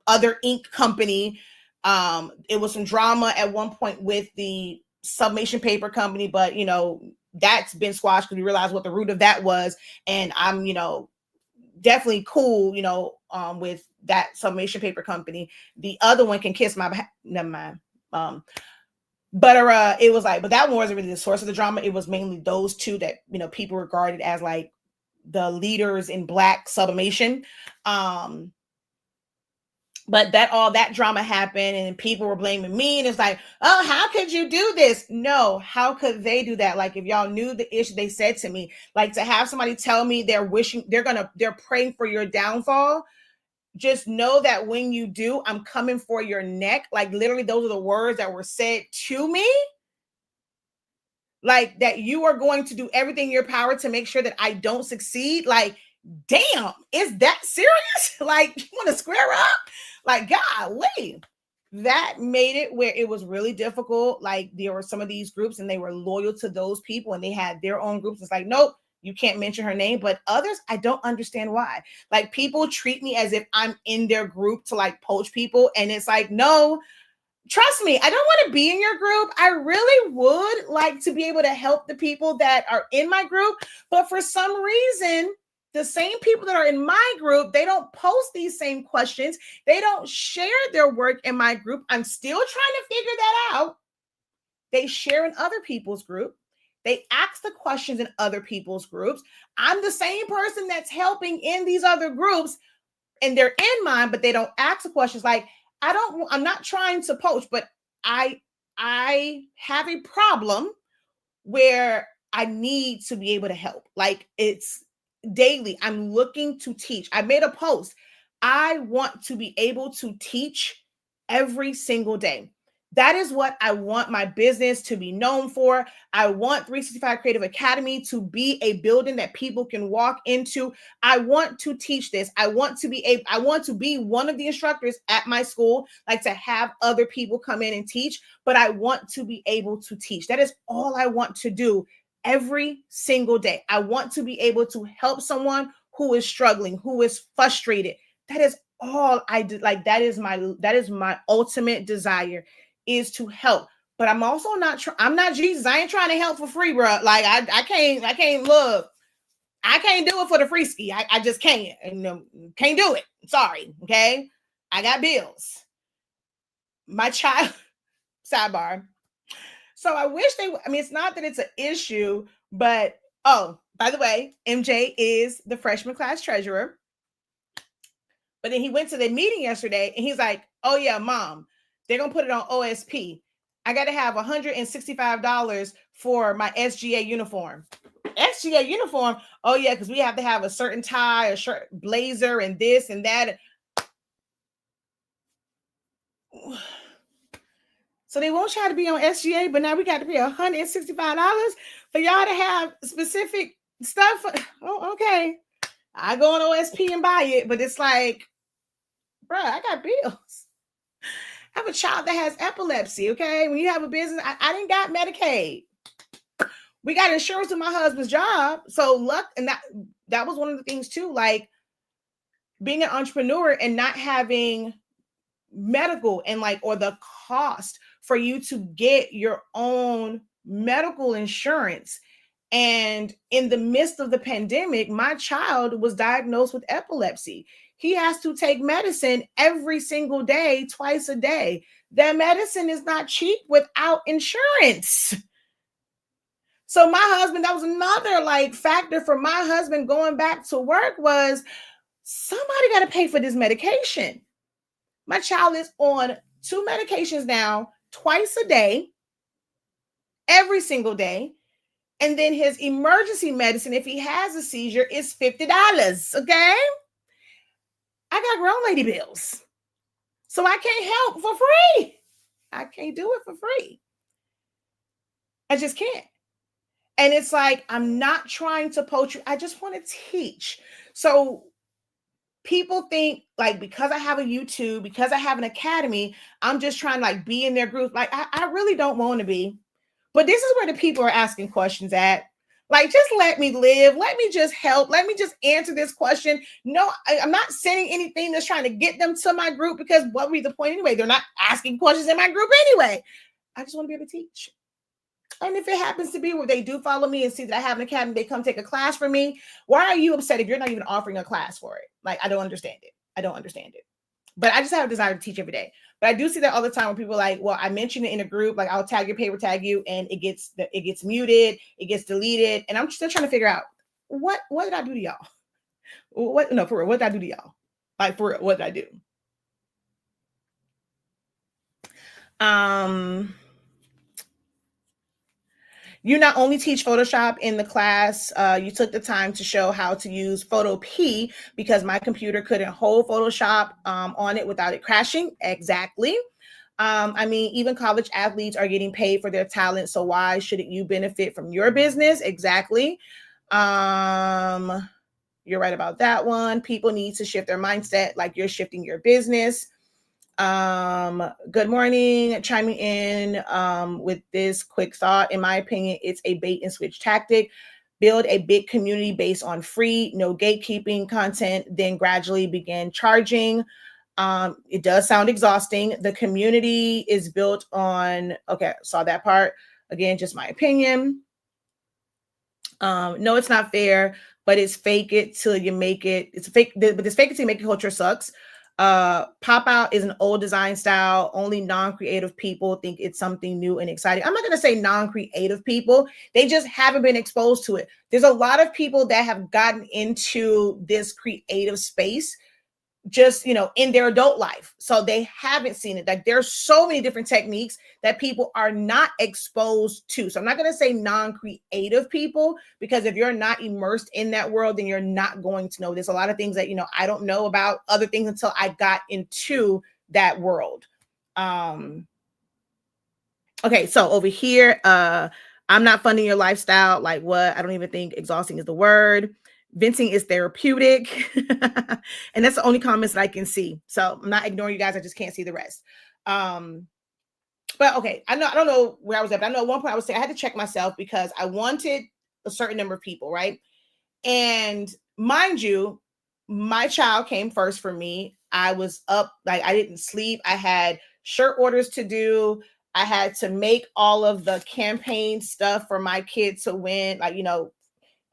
other ink company. It was some drama at one point with the summation paper company, but that's been squashed because we realized what the root of that was. And I'm, definitely cool, with that summation paper company. The other one can kiss my never mind. But it was like, but that one wasn't really the source of the drama. It was mainly those two that, people regarded as like the leaders in Black sublimation. But all that drama happened and people were blaming me. And it's like, oh, how could you do this? No, how could they do that? Like, if y'all knew the issue, they said to me, like, to have somebody tell me they're praying for your downfall. Just know that when you do, I'm coming for your neck. Like, literally, those are the words that were said to me. like that you are going to do everything in your power to make sure that I don't succeed. Like, damn, is that serious? Like, you want to square up? Like, golly. That made it where it was really difficult. Like, there were some of these groups and they were loyal to those people and they had their own groups. It's like, nope, you can't mention her name. But others, I don't understand why. Like, people treat me as if I'm in their group to like poach people. And it's like, no, trust me, I don't want to be in your group. I really would like to be able to help the people that are in my group. But for some reason, the same people that are in my group, they don't post these same questions. They don't share their work in my group. I'm still trying to figure that out. They share in other people's group. They ask the questions in other people's groups. I'm the same person that's helping in these other groups and they're in mine, but they don't ask the questions. Like, I'm not trying to poach, but I have a problem where I need to be able to help. Like, it's daily. I'm looking to teach. I made a post. I want to be able to teach every single day. That is what I want my business to be known for. I want 365 Creative Academy to be a building that people can walk into. I want to teach this. I want to be one of the instructors at my school, like to have other people come in and teach, but I want to be able to teach. That is all I want to do every single day. I want to be able to help someone who is struggling, who is frustrated. That is all I do. Like, that is my ultimate desire, is to help. But I'm also I'm not Jesus. I ain't trying to help for free, bro. Like, I can't look. I can't do it for the free ski. I just can't. And can't do it. Sorry. Okay. I got bills. My child, sidebar. So I wish it's not that it's an issue, but oh, by the way, MJ is the freshman class treasurer. But then he went to the meeting yesterday and he's like, oh yeah, mom, they're going to put it on OSP. I got to have $165 for my SGA uniform. SGA uniform? Oh, yeah, because we have to have a certain tie, a shirt, blazer, and this and that. So they won't try to be on SGA, but now we got to pay $165 for y'all to have specific stuff. Oh, okay. I go on OSP and buy it, but it's like, bro, I got bills. I have a child that has epilepsy, okay? When you have a business, I didn't got Medicaid. We got insurance with my husband's job. So and that was one of the things too, like being an entrepreneur and not having medical and or the cost for you to get your own medical insurance. And in the midst of the pandemic, my child was diagnosed with epilepsy. He has to take medicine every single day, twice a day. That medicine is not cheap without insurance. So my husband, that was another factor for my husband going back to work, was somebody got to pay for this medication. My child is on 2 medications now, twice a day, every single day. And then his emergency medicine, if he has a seizure, is $50. Okay. I got grown lady bills. So I can't help for free. I can't do it for free. I just can't. And it's like, I'm not trying to poach you. I just want to teach. So people think because I have a YouTube, because I have an academy, I'm just trying to be in their group. I really don't want to be. But this is where the people are asking questions at. Just let me live. Let me just help. Let me just answer this question. No, I'm not sending anything that's trying to get them to my group, because what would be the point anyway? They're not asking questions in my group anyway. I just want to be able to teach. And if it happens to be where they do follow me and see that I have an academy, they come take a class from me. Why are you upset if you're not even offering a class for it? I don't understand it. I don't understand it. But I just have a desire to teach every day. But I do see that all the time when people are well, I mentioned it in a group, I'll tag your paper, tag you, and it gets muted, it gets deleted. And I'm still trying to figure out what did I do to y'all? For real, what did I do to y'all? For real, what did I do? You not only teach Photoshop in the class, you took the time to show how to use Photo P, because my computer couldn't hold Photoshop on it without it crashing. Exactly. I mean, even college athletes are getting paid for their talent. So why shouldn't you benefit from your business? Exactly. You're right about that one. People need to shift their mindset like you're shifting your business. Good morning. Chiming in with this quick thought. In my opinion, it's a bait and switch tactic. Build a big community based on free, no gatekeeping content, then gradually begin charging. It does sound exhausting. The community is built on, okay, saw that part. Again, just my opinion. No, it's not fair, but it's fake it till you make it. It's fake, but this fake it till you make it culture sucks. Pop out is an old design style. Only non-creative people think it's something new and exciting. I'm not going to say non-creative people. They just haven't been exposed to it. There's a lot of people that have gotten into this creative space just, in their adult life. So they haven't seen it. Like there's so many different techniques that people are not exposed to. So I'm not going to say non-creative people, because if you're not immersed in that world, then you're not going to know. There's a lot of things that, I don't know about other things until I got into that world. Okay, so over here, I'm not funding your lifestyle. Like what? I don't even think exhausting is the word. Venting is therapeutic. And that's the only comments that I can see. So I'm not ignoring you guys. I just can't see the rest. But okay, I don't know where I was at, but I know at one point I was saying I had to check myself because I wanted a certain number of people, right? And mind you, my child came first for me. I was up, like I didn't sleep. I had shirt orders to do. I had to make all of the campaign stuff for my kid to win, like,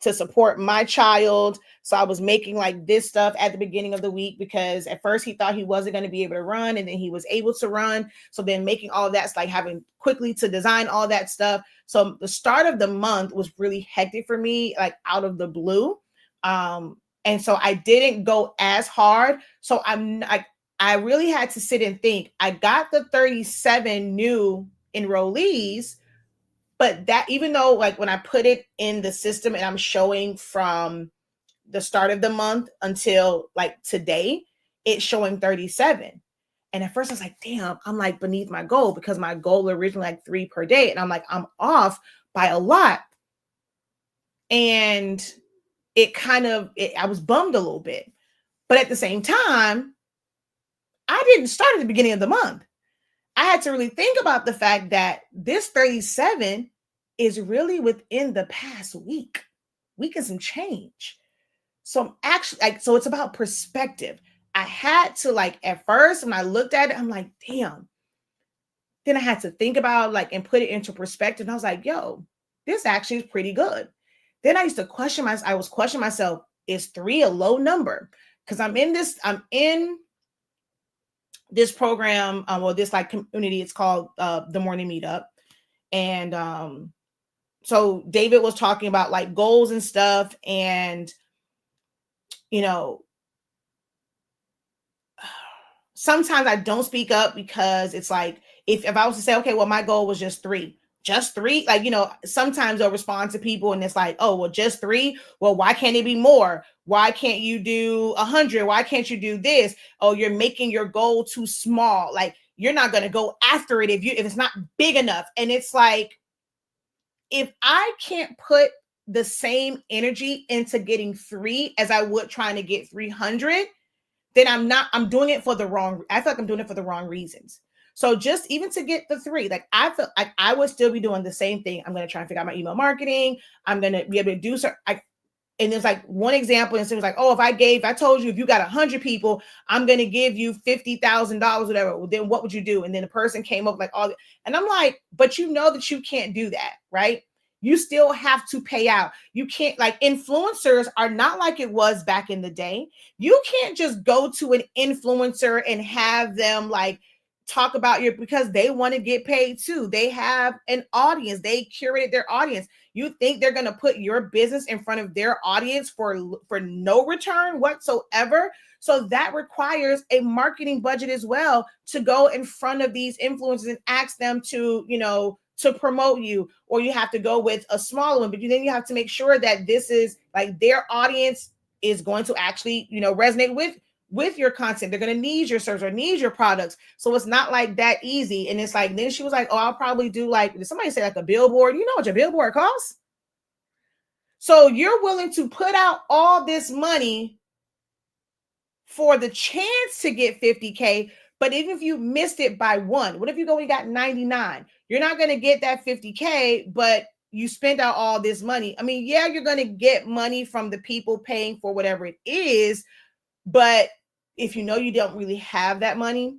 to support my child. So I was making like this stuff at the beginning of the week because at first he thought he wasn't going to be able to run, and then he was able to run. So then making all of that's like having quickly to design all that stuff. So the start of the month was really hectic for me, like out of the blue. And so I didn't go as hard. So I really had to sit and think. I got the 37 new enrollees, but that, even though like when I put it in the system and I'm showing from the start of the month until like today, it's showing 37. And at first I was like, damn, I'm like beneath my goal, because my goal originally like 3 per day. And I'm like, I'm off by a lot. And I was bummed a little bit. But at the same time, I didn't start at the beginning of the month. I had to really think about the fact that this 37 is really within the past week and some change. So I'm actually like, so it's about perspective. I had to like, at first when I looked at it, I'm like, damn. Then I had to think about like, and put it into perspective. And I was like, yo, this actually is pretty good. Then I used to question myself. I was questioning myself, is 3 a low number? Because I'm in this program, this like community. It's called the Morning Meetup. And so David was talking about like goals and stuff. And, sometimes I don't speak up because it's like, if I was to say, okay, well, my goal was just 3, like, sometimes they'll respond to people and it's like, oh, well, just 3. Well, why can't it be more? Why can't you do 100? Why can't you do this? Oh, you're making your goal too small. Like, you're not going to go after it if it's not big enough. And it's like, if I can't put the same energy into getting 3 as I would trying to get 300, then I'm doing it for the wrong. I feel like I'm doing it for the wrong reasons. So just even to get the 3, like I feel like I would still be doing the same thing. I'm going to try and figure out my email marketing. I'm going to be able to do so. And there's like one example, and so it was like, oh, if I told you if you got 100 people, I'm going to give you $50,000, whatever. Well, then what would you do? And then the person came up like all, and I'm like, but you know that you can't do that, right? You still have to pay out. You can't, like, influencers are not like it was back in the day. You can't just go to an influencer and have them like talk about because they want to get paid too. They have an audience. They curated their audience. You think they're going to put your business in front of their audience for no return whatsoever? So that requires a marketing budget as well, to go in front of these influencers and ask them to, to promote you, or you have to go with a smaller one, but then you have to make sure that this is like their audience is going to actually, resonate with your content. They're going to need your service or need your products. So it's not like that easy. And it's like, then she was like, oh, I'll probably do like, did somebody say like a billboard? You know what your billboard costs? So you're willing to put out all this money for the chance to get 50K. But even if you missed it by one, what if you only got 99? You're not going to get that 50K, but you spent out all this money. I mean, yeah, you're going to get money from the people paying for whatever it is. But if you know you don't really have that money,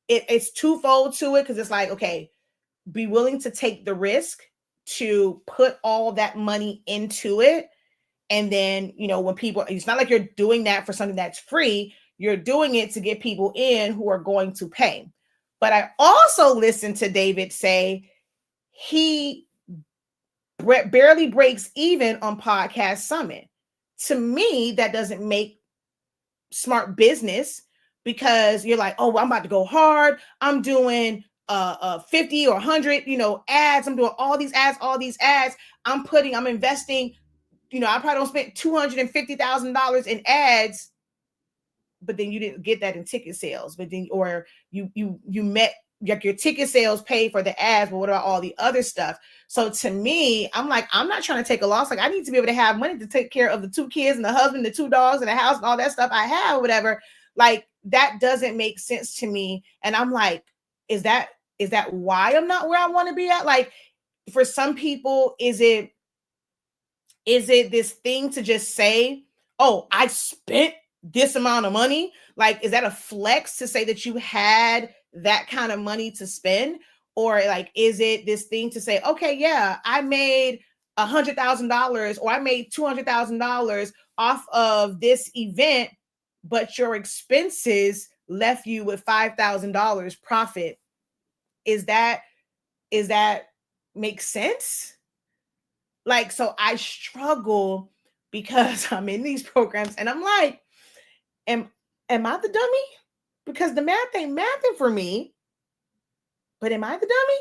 it's twofold to it, because it's like, okay, be willing to take the risk to put all that money into it. And then, you know, when people, it's not like you're doing that for something that's free. You're doing it to get people in who are going to pay. But I also listened to David say he barely breaks even on Podcast Summit. To me, that doesn't make smart business, because you're like, oh, well, I'm about to go hard. I'm doing 50 or 100, you know, ads. I'm doing all these ads. I'm investing. You know, I probably don't spend $250,000 in ads, but then you didn't get that in ticket sales. But then, or you met, like, your ticket sales paid for the ads, but what about all the other stuff? So to me, I'm like, I'm not trying to take a loss. Like, I need to be able to have money to take care of the 2 kids and the husband, the 2 dogs and the house and all that stuff I have, whatever. Like, that doesn't make sense to me. And I'm like, is that why I'm not where I want to be at? Like, for some people, is it this thing to just say, oh, I spent this amount of money? Like, is that a flex to say that you had that kind of money to spend? Or like, is it this thing to say, okay, yeah, I made $100,000 or I made $200,000 off of this event, but your expenses left you with $5,000 profit? Is that make sense? Like, so I struggle because I'm in these programs and I'm like, am I the dummy? Because the math ain't mathing for me. But am I the dummy?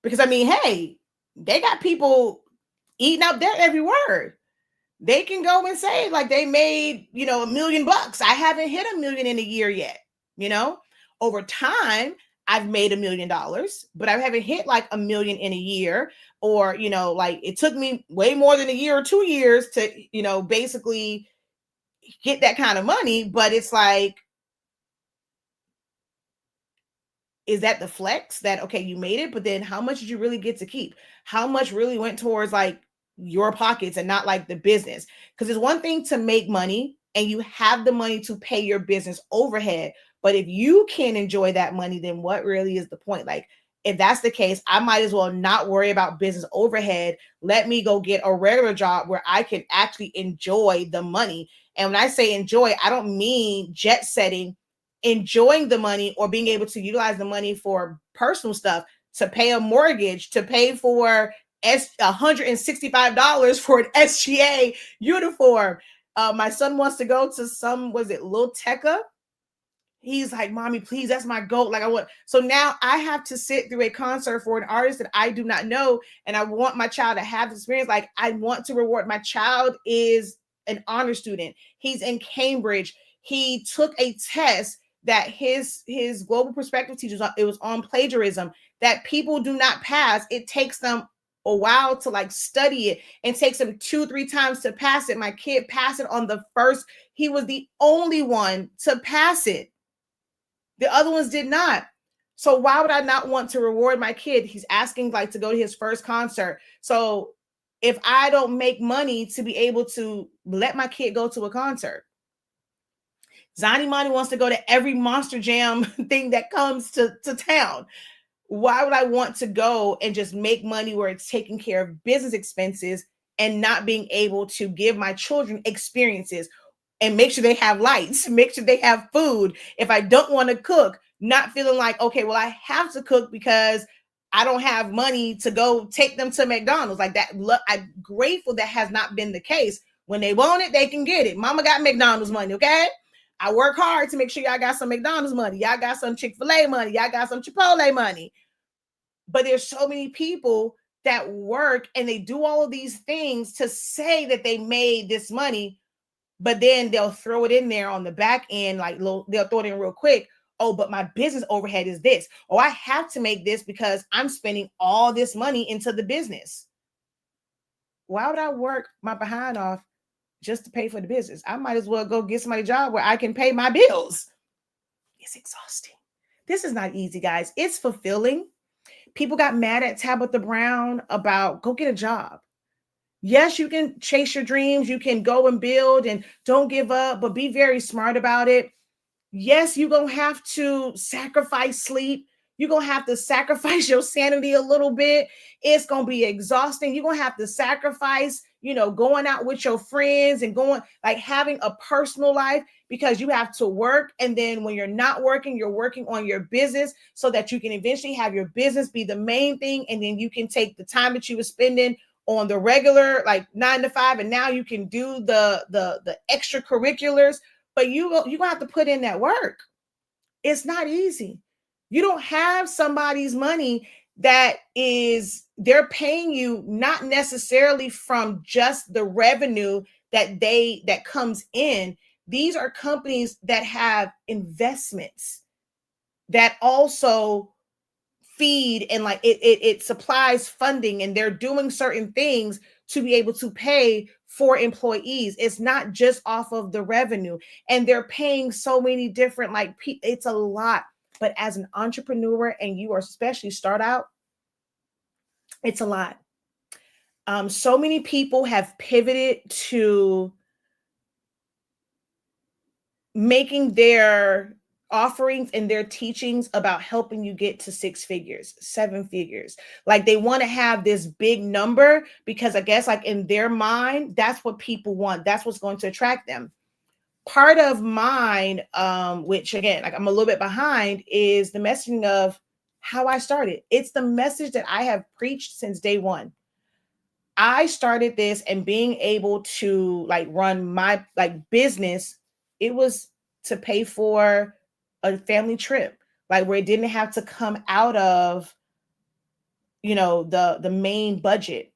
Because I mean, hey, they got people eating up their every word. They can go and say like they made, you know, $1 million. I haven't hit $1 million in a year yet. You know, over time, I've made $1 million, but I haven't hit like $1 million in a year. Or, you know, like it took me way more than a year or 2 years to, you know, basically get that kind of money. But it's like, is that the flex that, okay, you made it, but then how much did you really get to keep? How much really went towards like your pockets and not like the business? Because it's one thing to make money and you have the money to pay your business overhead. But if you can't enjoy that money, then what really is the point? Like, if that's the case, I might as well not worry about business overhead. Let me go get a regular job where I can actually enjoy the money. And when I say enjoy, I don't mean jet setting, enjoying the money or being able to utilize the money for personal stuff, to pay a mortgage, to pay for $165 for an SGA uniform. My son wants to go to some, was it Lil Tecca? He's like, mommy, please, that's my goal. Like, I want, so now I have to sit through a concert for an artist that I do not know. And I want my child to have the experience. Like, I want to reward, my child is an honor student. He's in Cambridge. He took a test that his global perspective teachers, it was on plagiarism, that people do not pass. It takes them a while to like study it, and takes them 2-3 times to pass it. My kid passed it on the first. He was the only one to pass it. The other ones did not. So why would I not want to reward my kid? He's asking like to go to his first concert. So if I don't make money to be able to let my kid go to a concert, Zani Mani wants to go to every Monster Jam thing that comes to town. Why would I want to go and just make money where it's taking care of business expenses and not being able to give my children experiences and make sure they have lights, make sure they have food? If I don't want to cook, not feeling like, okay, well, I have to cook because I don't have money to go take them to McDonald's. Like that, I'm grateful that has not been the case. When they want it, they can get it. Mama got McDonald's money, okay? I work hard to make sure y'all got some McDonald's money. Y'all got some Chick-fil-A money. Y'all got some Chipotle money. But there's so many people that work and they do all of these things to say that they made this money. But then they'll throw it in there on the back end, like they'll throw it in real quick. Oh, but my business overhead is this. Oh, I have to make this because I'm spending all this money into the business. Why would I work my behind off just to pay for the business? I might as well go get somebody a job where I can pay my bills. It's exhausting. This is not easy, guys. It's fulfilling. People got mad at Tabitha Brown about go get a job. Yes, you can chase your dreams. You can go and build and don't give up, but be very smart about it. Yes, you're going to have to sacrifice sleep. You're going to have to sacrifice your sanity a little bit. It's going to be exhausting. You're going to have to sacrifice, going out with your friends and going like having a personal life because you have to work. And then when you're not working, you're working on your business so that you can eventually have your business be the main thing. And then you can take the time that you were spending on the regular, like 9 to 5. And now you can do the extracurriculars, but you're going to have to put in that work. It's not easy. You don't have somebody's money that they're paying you not necessarily from just the revenue that comes in. These are companies that have investments that also feed and like it supplies funding, and they're doing certain things to be able to pay for employees. It's not just off of the revenue, and they're paying so many different it's a lot. But as an entrepreneur, and you are especially start out, it's a lot. So many people have pivoted to making their offerings and their teachings about helping you get to 6 figures, 7 figures. Like they want to have this big number because I guess like in their mind, that's what people want. That's what's going to attract them. Part of mine, which again, like I'm a little bit behind, is the messaging of how I started. It's the message that I have preached since day one. I started this and being able to like run my like business, it was to pay for a family trip, like where it didn't have to come out of, the main budget.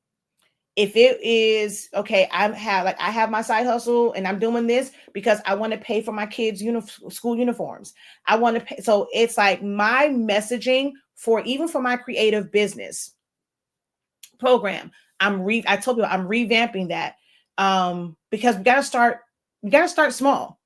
If it is okay, I have my side hustle and I'm doing this because I want to pay for my kids' school uniforms. I want to pay. So it's like my messaging for even for my creative business program. I told you I'm revamping that because we gotta start small.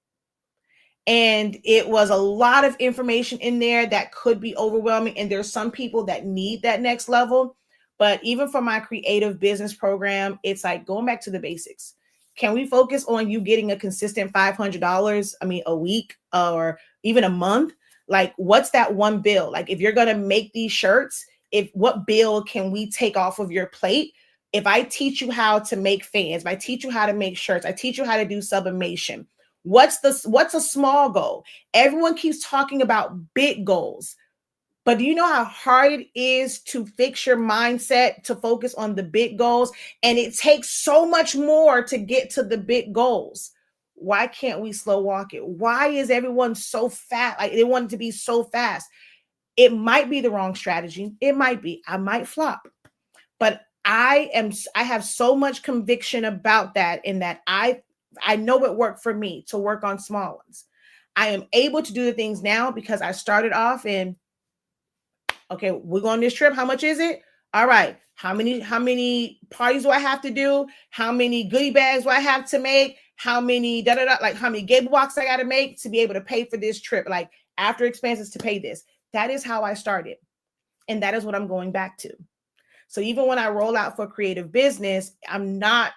And it was a lot of information in there that could be overwhelming. And there's some people that need that next level. But even for my creative business program, it's like going back to the basics. Can we focus on you getting a consistent $500, a week or even a month? Like, what's that one bill? Like, if you're going to make these shirts, what bill can we take off of your plate? If I teach you how to make fans, if I teach you how to make shirts, I teach you how to do sublimation. What's a small goal? Everyone keeps talking about big goals. But do you know how hard it is to fix your mindset to focus on the big goals? And it takes so much more to get to the big goals. Why can't we slow walk it? Why is everyone so fast? Like they want it to be so fast. It might be the wrong strategy. It might be. I might flop. But I have so much conviction about that, in that I know it worked for me to work on small ones. I am able to do the things now because I started off in, okay, we're going on this trip. How much is it? All right. How many parties do I have to do? How many goodie bags do I have to make? How many like how many gable walks I got to make to be able to pay for this trip? Like after expenses to pay this. That is how I started. And that is what I'm going back to. So even when I roll out for creative business, I'm not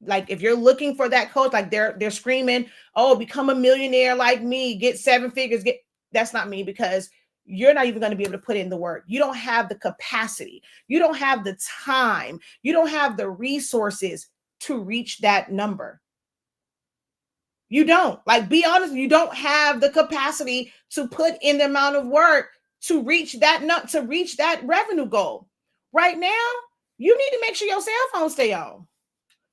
like, if you're looking for that coach, like they're screaming, oh, become a millionaire like me, get 7 figures, that's not me, because you're not even going to be able to put in the work. You don't have the capacity. You don't have the time. You don't have the resources to reach that number. You don't. Like, be honest, you don't have the capacity to put in the amount of work to reach that revenue goal. Right now, you need to make sure your cell phone stay on.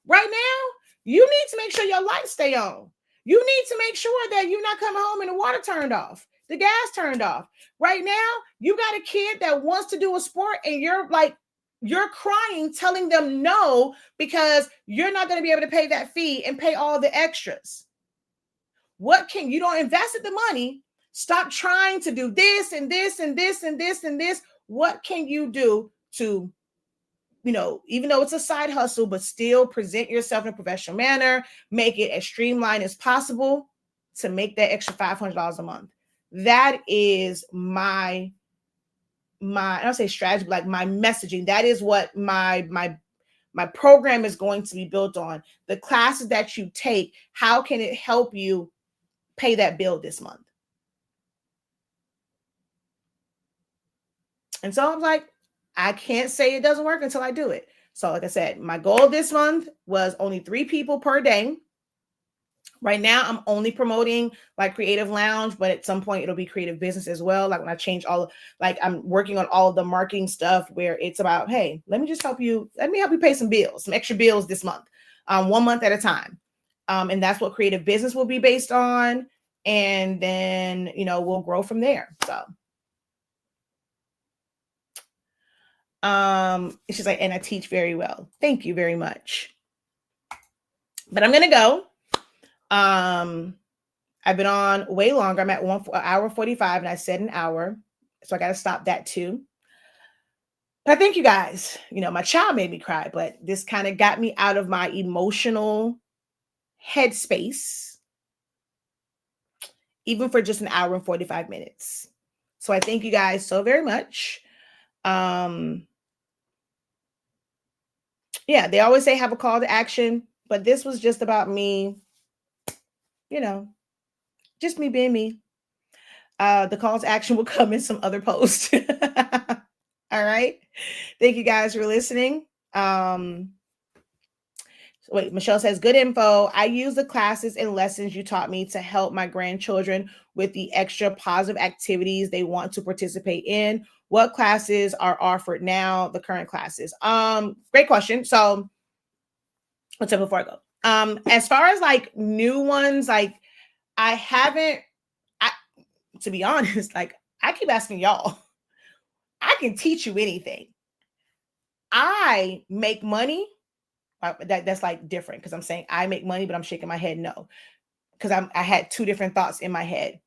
Right now, you need to make sure your lights stay on. You need to make sure that you're not coming home and the water turned off, the gas turned off. Right now, you got a kid that wants to do a sport and you're like you're crying, telling them no, because you're not going to be able to pay that fee and pay all the extras. What can you don't invested the money? Stop trying to do this and this and this and this and this. What can you do to, even though it's a side hustle, but still present yourself in a professional manner, make it as streamlined as possible to make that extra $500 a month? That is my I don't say strategy, but like my messaging. That is what my program is going to be built on. The classes that you take, how can it help you pay that bill this month? And so I'm like, I can't say it doesn't work until I do it. So like I said, my goal this month was only 3 people per day. Right now, I'm only promoting like Creative Lounge, but at some point it'll be Creative Business as well. Like when I change I'm working on all of the marketing stuff where it's about, hey, let me help you pay some bills, some extra bills this month, 1 month at a time. And that's what Creative Business will be based on. And then, we'll grow from there. So, she's like, and I teach very well. Thank you very much. But I'm going to go. I've been on way longer. I'm at 1 hour 45 and I said an hour. So I got to stop that too. But I thank you guys. My child made me cry, but this kind of got me out of my emotional headspace, even for just an hour and 45 minutes. So I thank you guys so very much. Yeah, they always say have a call to action, but this was just about me, just me being me. The call to action will come in some other post. All right. Thank you guys for listening. Wait, Michelle says, good info. I use the classes and lessons you taught me to help my grandchildren with the extra positive activities they want to participate in. What classes are offered now? The current classes. Great question. So what's up before I go? As far as like new ones, like to be honest, like I keep asking y'all, I can teach you anything. I make money. That's like different because I'm saying I make money, but I'm shaking my head no, because I had 2 different thoughts in my head.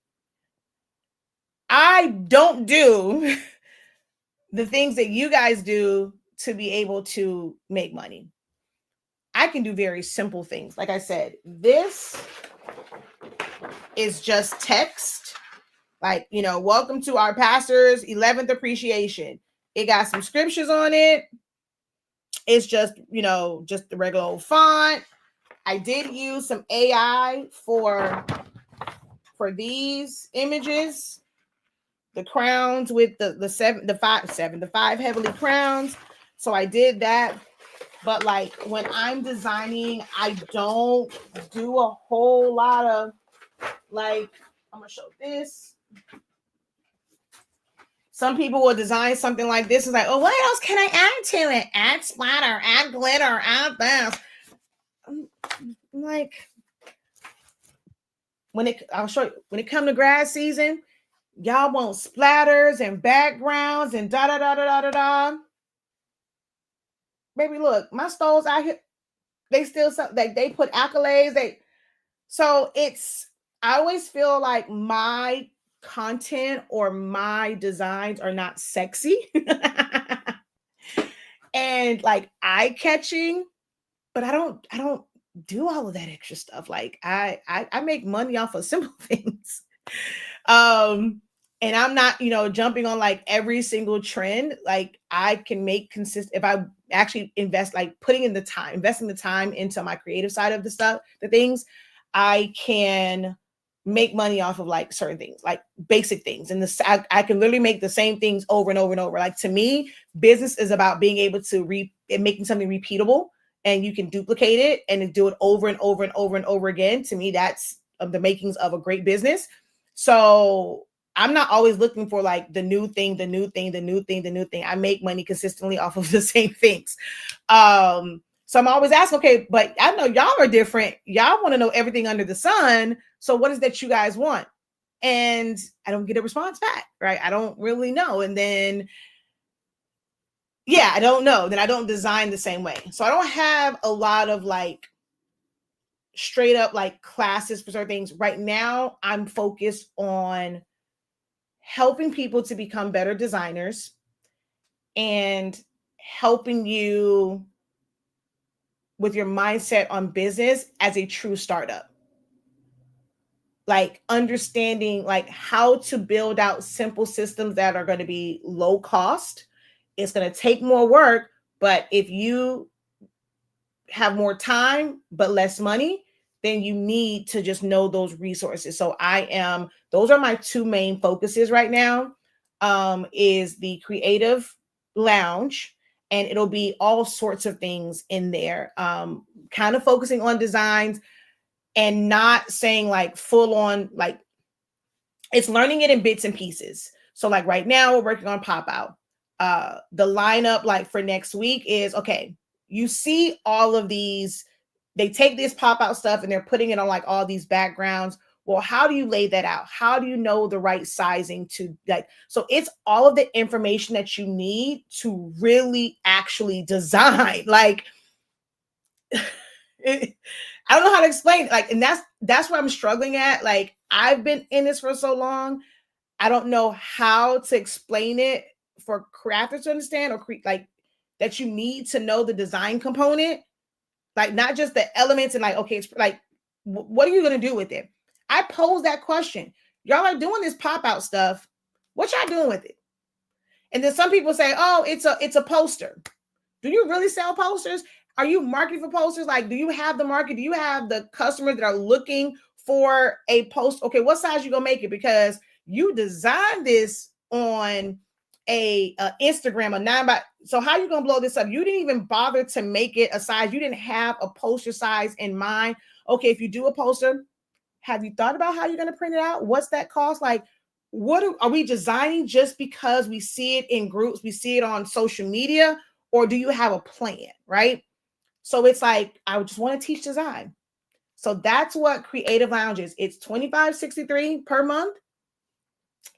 I don't do the things that you guys do to be able to make money. I can do very simple things. Like I said, this is just text. Like, welcome to our pastor's 11th appreciation. It got some scriptures on it. It's just, just the regular old font. I did use some AI for these images, the crowns with the 5 heavenly crowns. So I did that. But like when I'm designing, I don't do a whole lot of like, I'm going to show this. Some people will design something like this. It's like, oh, what else can I add to it? Add splatter, add glitter, add this. I'm like, I'll show you. When it comes to grad season, y'all want splatters and backgrounds and da da da da da da da. Baby, look, my stoves out here, they still like they put accolades. So I always feel like my content or my designs are not sexy and like eye-catching, but I don't do all of that extra stuff. Like I make money off of simple things. And I'm not, jumping on like every single trend. Like I can make consistent if I actually invest, like investing the time into my creative side of the things, I can make money off of like certain things, like basic things. And I can literally make the same things over and over and over. Like to me, business is about being able to making something repeatable, and you can duplicate it and do it over and over and over and over again. To me, that's the makings of a great business. So I'm not always looking for like the new thing. I make money consistently off of the same things. So I'm always asking, okay, but I know y'all are different. Y'all want to know everything under the sun. So what is that you guys want? And I don't get a response back, right? I don't really know. And then Yeah, I don't know. Then I don't design the same way. So I don't have a lot of like straight up like classes for certain things. Right now, I'm focused on helping people to become better designers and helping you with your mindset on business as a true startup. Like understanding like how to build out simple systems that are going to be low cost. It's going to take more work, but if you have more time but less money, then you need to just know those resources. So those are my two main focuses right now. Is the creative lounge, and it'll be all sorts of things in there. Kind of focusing on designs and not saying like full on, like it's learning it in bits and pieces. So like right now we're working on pop out. The lineup like for next week is okay. You see all of these, they take this pop out stuff and they're putting it on like all these backgrounds. Well, how do you lay that out? How do you know the right sizing to like, so it's all of the information that you need to really actually design. Like I don't know how to explain it. Like, and that's what I'm struggling at. Like, I've been in this for so long. I don't know how to explain it for crafters to understand, or like that you need to know the design component, like not just the elements and like, okay, it's like, what are you going to do with it? I pose that question. Y'all are doing this pop out stuff. What y'all doing with it? And then some people say, oh, it's a poster. Do you really sell posters? Are you marketing for posters? Like, do you have the market? Do you have the customers that are looking for a post? Okay, what size you gonna make it? Because you designed this on a Instagram, a 9 by. So how you gonna blow this up? You didn't even bother to make it a size. You didn't have a poster size in mind. Okay, if you do a poster, have you thought about how you're gonna print it out? What's that cost? Like, are we designing just because we see it in groups, we see it on social media, or do you have a plan, right? So it's like, I just want to teach design. So that's what Creative Lounge is. It's $25.63 per month.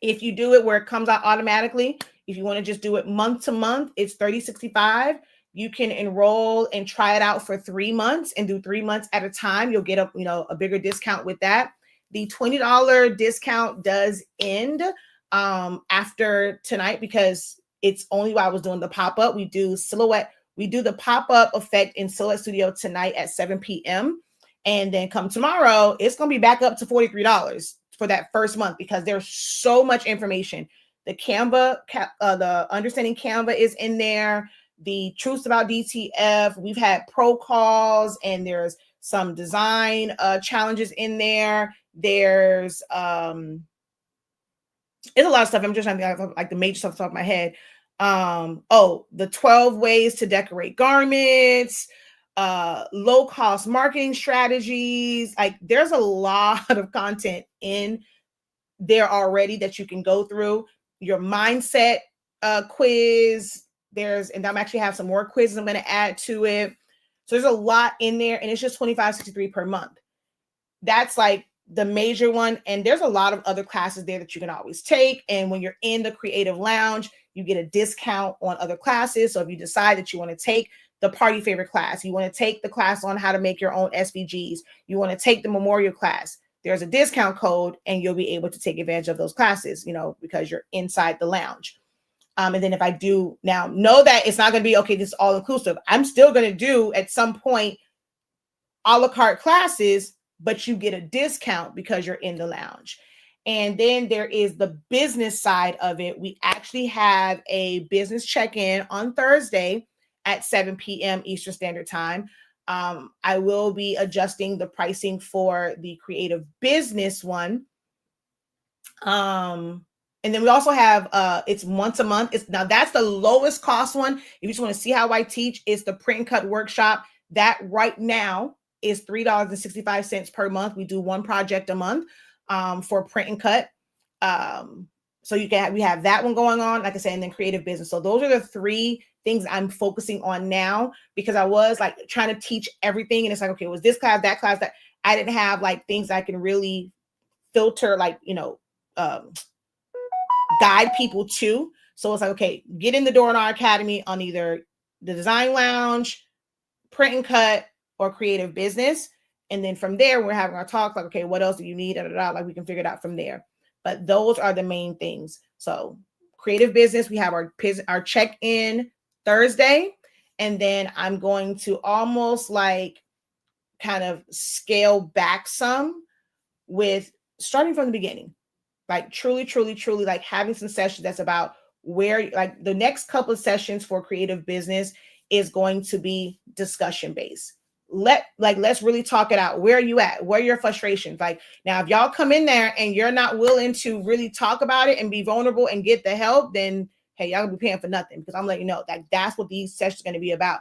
If you do it where it comes out automatically, if you want to just do it month to month, it's $30.65. You can enroll and try it out for 3 months and do 3 months at a time. You'll get a bigger discount with that. The $20 discount does end after tonight, because it's only while I was doing the pop-up. We do the pop-up effect in Silhouette Studio tonight at 7 p.m. And then come tomorrow, it's going to be back up to $43 for that first month, because there's so much information. The Canva, the Understanding Canva is in there. The Truths About DTF. We've had pro calls, and there's some design challenges in there. There's it's a lot of stuff. I'm just trying to think of like the major stuff off the top of my head. The 12 ways to decorate garments, low cost marketing strategies. Like, there's a lot of content in there already that you can go through. Your mindset quiz. And I'm actually have some more quizzes I'm going to add to it. So there's a lot in there, and it's just $25.63 per month. That's like the major one. And there's a lot of other classes there that you can always take. And when you're in the Creative Lounge, you get a discount on other classes. So if you decide that you want to take the party favorite class, you want to take the class on how to make your own SVGs, you want to take the memorial class, there's a discount code, and you'll be able to take advantage of those classes, because you're inside the lounge. And then if I do now know that it's not going to be, okay, this is all inclusive, I'm still going to do at some point a la carte classes, but you get a discount because you're in the lounge. And then there is the business side of it. We actually have a business check-in on Thursday at 7 p.m. Eastern Standard Time. I will be adjusting the pricing for the creative business one. And then we also have it's once a month. Now that's the lowest cost one. If you just want to see how I teach, it's the print and cut workshop. That right now is $3.65 per month. We do one project a month for print and cut. So we have that one going on, like I said, and then creative business. So those are the three things I'm focusing on now, because I was like trying to teach everything. And it's like, okay, was this class, that class, that I didn't have like things I can really filter, like, guide people to. So it's like, okay, get in the door in our academy on either the design lounge, print and cut, or creative business. And then from there, we're having our talk like, okay, what else do you need? Da, da, da, like we can figure it out from there. But those are the main things. So creative business, we have our check-in Thursday. And then I'm going to almost like kind of scale back some with starting from the beginning, like truly like having some sessions that's about where, like the next couple of sessions for creative business is going to be discussion based. Let's really talk it out. Where are you at? Where are your frustrations? Like now, if y'all come in there and you're not willing to really talk about it and be vulnerable and get the help, then hey, y'all gonna be paying for nothing, because I'm letting you know that that's what these sessions are going to be about.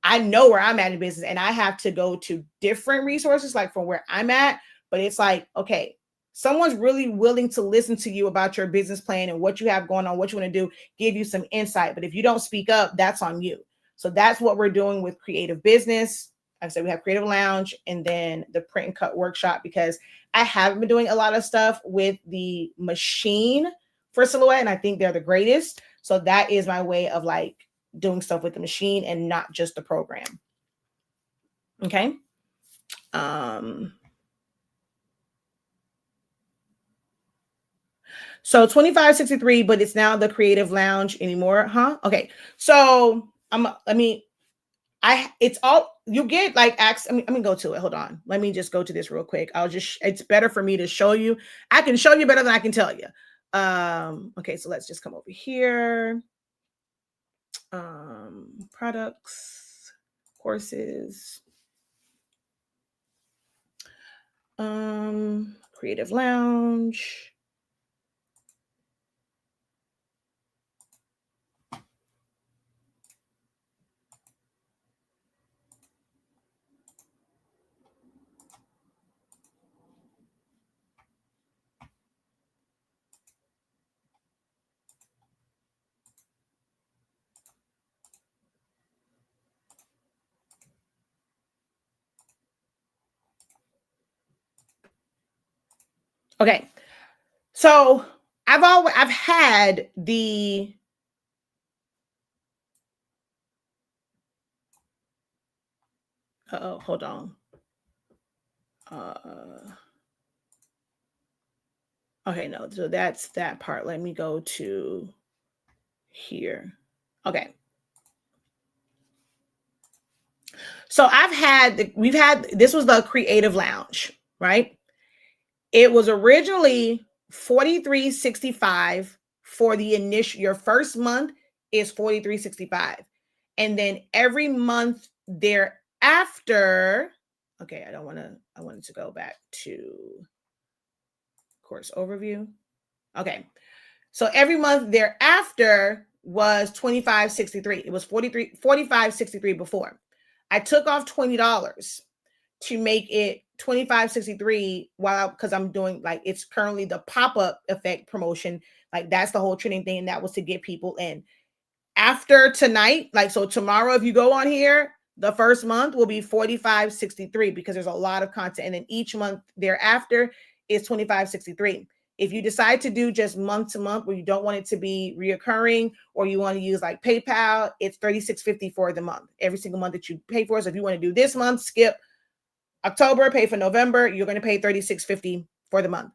I know where I'm at in business and I have to go to different resources like from where I'm at, but it's like, okay, someone's really willing to listen to you about your business plan and what you have going on, what you want to do, give you some insight. But if you don't speak up, that's on you. So that's what we're doing with creative business. Like I said, we have creative lounge and then the print and cut workshop, because I haven't been doing a lot of stuff with the machine for silhouette, and I think they're the greatest. So that is my way of like doing stuff with the machine and not just the program. Okay. So 2563, but it's now the creative lounge anymore. Huh? Okay. So it's all you get like I'm gonna go to it. Hold on. Let me just go to this real quick. It's better for me to show you. I can show you better than I can tell you. Okay, so let's just come over here. Products, courses, creative lounge. Okay. So I've had the hold on. Okay, no, so that's that part. Let me go to here. Okay. So this was the creative lounge, right? It was originally $43.65 for the initial, your first month is $43.65. And then every month thereafter, okay, I wanted to go back to course overview. Okay. So every month thereafter was $25.63. It was $45.63 before. I took off $20 to make it $25.63 because I'm doing like it's currently the pop-up effect promotion. Like that's the whole training thing, and that was to get people in. After tonight, like so tomorrow, if you go on here, the first month will be $45.63 because there's a lot of content, and then each month thereafter is $25.63. If you decide to do just month to month where you don't want it to be reoccurring, or you want to use like PayPal, it's $36.50 for the month, every single month that you pay for. So if you want to do this month, skip October, pay for November, you're going to pay $36.50 for the month.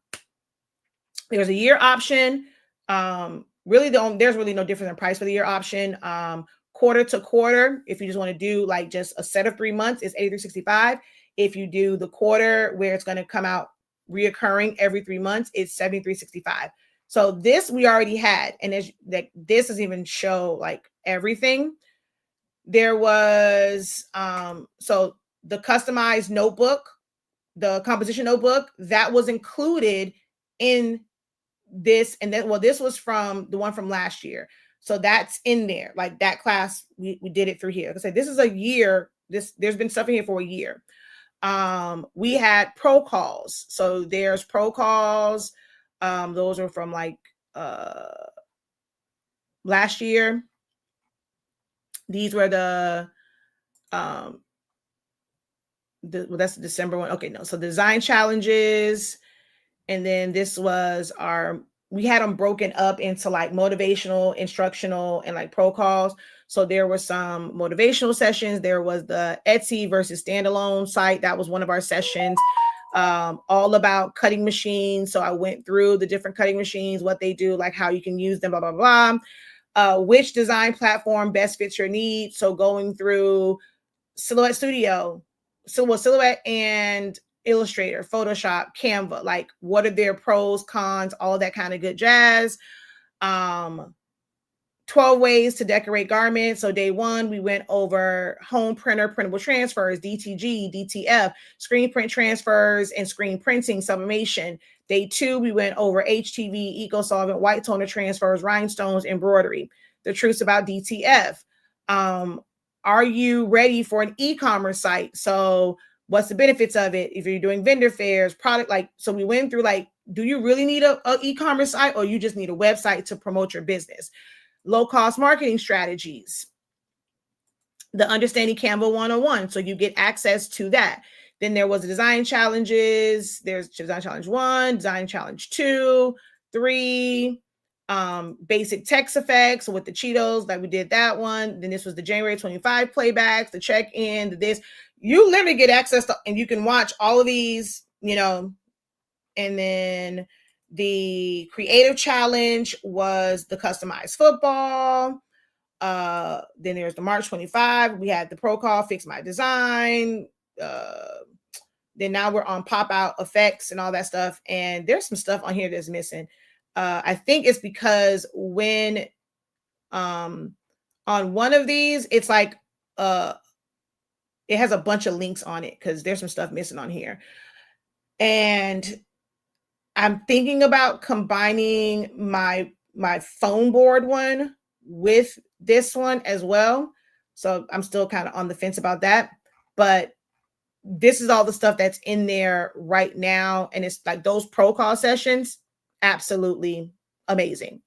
There's a year option. There's really no difference in price for the year option. Quarter to quarter, if you just want to do like just a set of 3 months, is $83.65. If you do the quarter where it's going to come out reoccurring every 3 months, it's $73.65. So this we already had, and this doesn't even show like everything. There was so the customized notebook, the composition notebook, that was included in this. And then, well, this was from the one from last year. So that's in there. Like that class, we did it through here. Like I said, this is a year. There's been stuff in here for a year. We had pro calls. So there's pro calls. Those are from like last year. These were well, that's the December one. Okay, no. So design challenges. And then this was our we had them broken up into like motivational, instructional, and like pro calls. So there were some motivational sessions. There was the Etsy versus standalone site. That was one of our sessions, all about cutting machines. So I went through the different cutting machines, what they do, like how you can use them, blah, blah, blah. Which design platform best fits your needs. So going through Silhouette Studio, Silhouette and Illustrator, Photoshop, Canva, like what are their pros, cons, all of that kind of good jazz. 12 ways to decorate garments. So day one, we went over home printer, printable transfers, DTG, DTF, screen print transfers, and screen printing, sublimation. Day two, we went over HTV, eco-solvent, white toner transfers, rhinestones, embroidery. The truths about DTF. Are you ready for an e-commerce site? So what's the benefits of it? If you're doing vendor fairs, product, like, so we went through like, do you really need a e-commerce site, or you just need a website to promote your business? Low-cost marketing strategies, the Understanding Canva 101. So you get access to that. Then there was design challenges. There's design challenge 1, design challenge 2, 3, basic text effects with the Cheetos, like we did that one. Then this was the January 25 playbacks, the check-in, the this. You literally get access to, and you can watch all of these, and then the creative challenge was the customized football. Then there's the March 25. We had the pro call, fix my design. Then now we're on pop out effects and all that stuff. And there's some stuff on here that's missing. I think it's because when on one of these, it's like it has a bunch of links on it because there's some stuff missing on here. And I'm thinking about combining my phone board one with this one as well. So I'm still kind of on the fence about that. But this is all the stuff that's in there right now. And it's like those pro call sessions, absolutely amazing.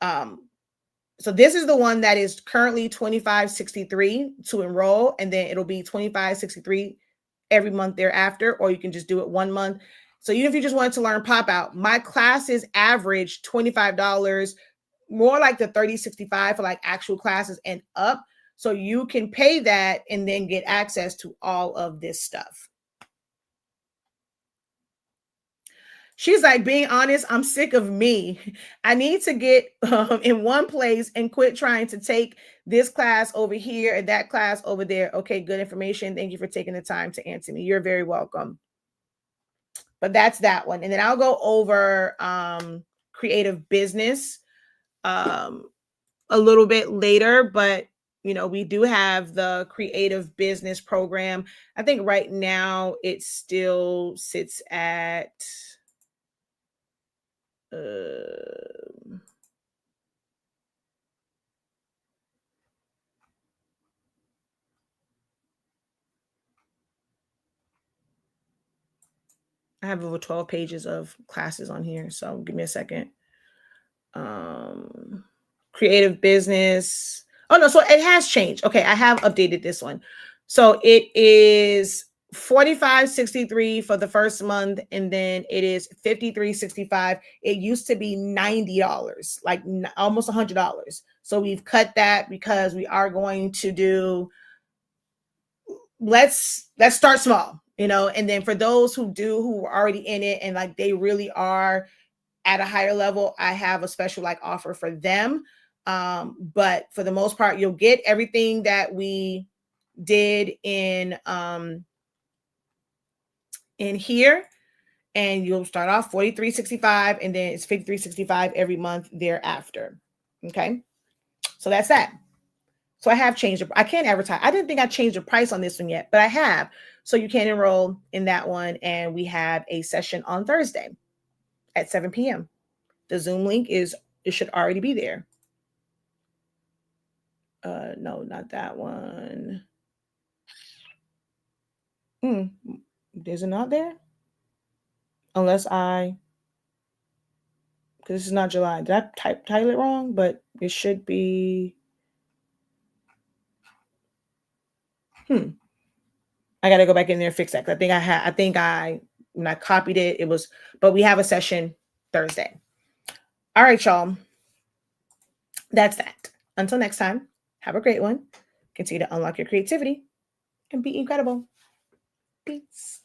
So this is the one that is currently $25.63 to enroll, and then it'll be $25.63 every month thereafter, or you can just do it 1 month. So even if you just wanted to learn pop out, my classes average $25, more like the $30.65 for like actual classes and up. So you can pay that and then get access to all of this stuff. She's like, being honest, I'm sick of me. I need to get in one place and quit trying to take this class over here and that class over there. Okay, good information. Thank you for taking the time to answer me. You're very welcome. But that's that one. And then I'll go over creative business a little bit later. But, we do have the creative business program. I think right now it still sits at... I have over 12 pages of classes on here, so give me a second. Creative business. Oh no, so it has changed. Okay, I have updated this one. So it is $45.63 for the first month, and then it is $53.65. It used to be $90, like almost $100. So we've cut that because we are going to do, let's start small, and then for those who are already in it and like they really are at a higher level, I have a special like offer for them. But for the most part, you'll get everything that we did in here, and you'll start off $43.65, and then it's $53.65 every month thereafter. Okay, so that's that. So I have changed it. I can't advertise. I didn't think I changed the price on this one yet, but I have. So you can enroll in that one, and we have a session on Thursday at 7 p.m. The Zoom link it should already be there. No, not that one. Is it not there? Unless because this is not July. Did I title it wrong? But it should be. I got to go back in there and fix that. I think when I copied it, it was, but we have a session Thursday. All right, y'all. That's that. Until next time, have a great one. Continue to unlock your creativity and be incredible. Peace.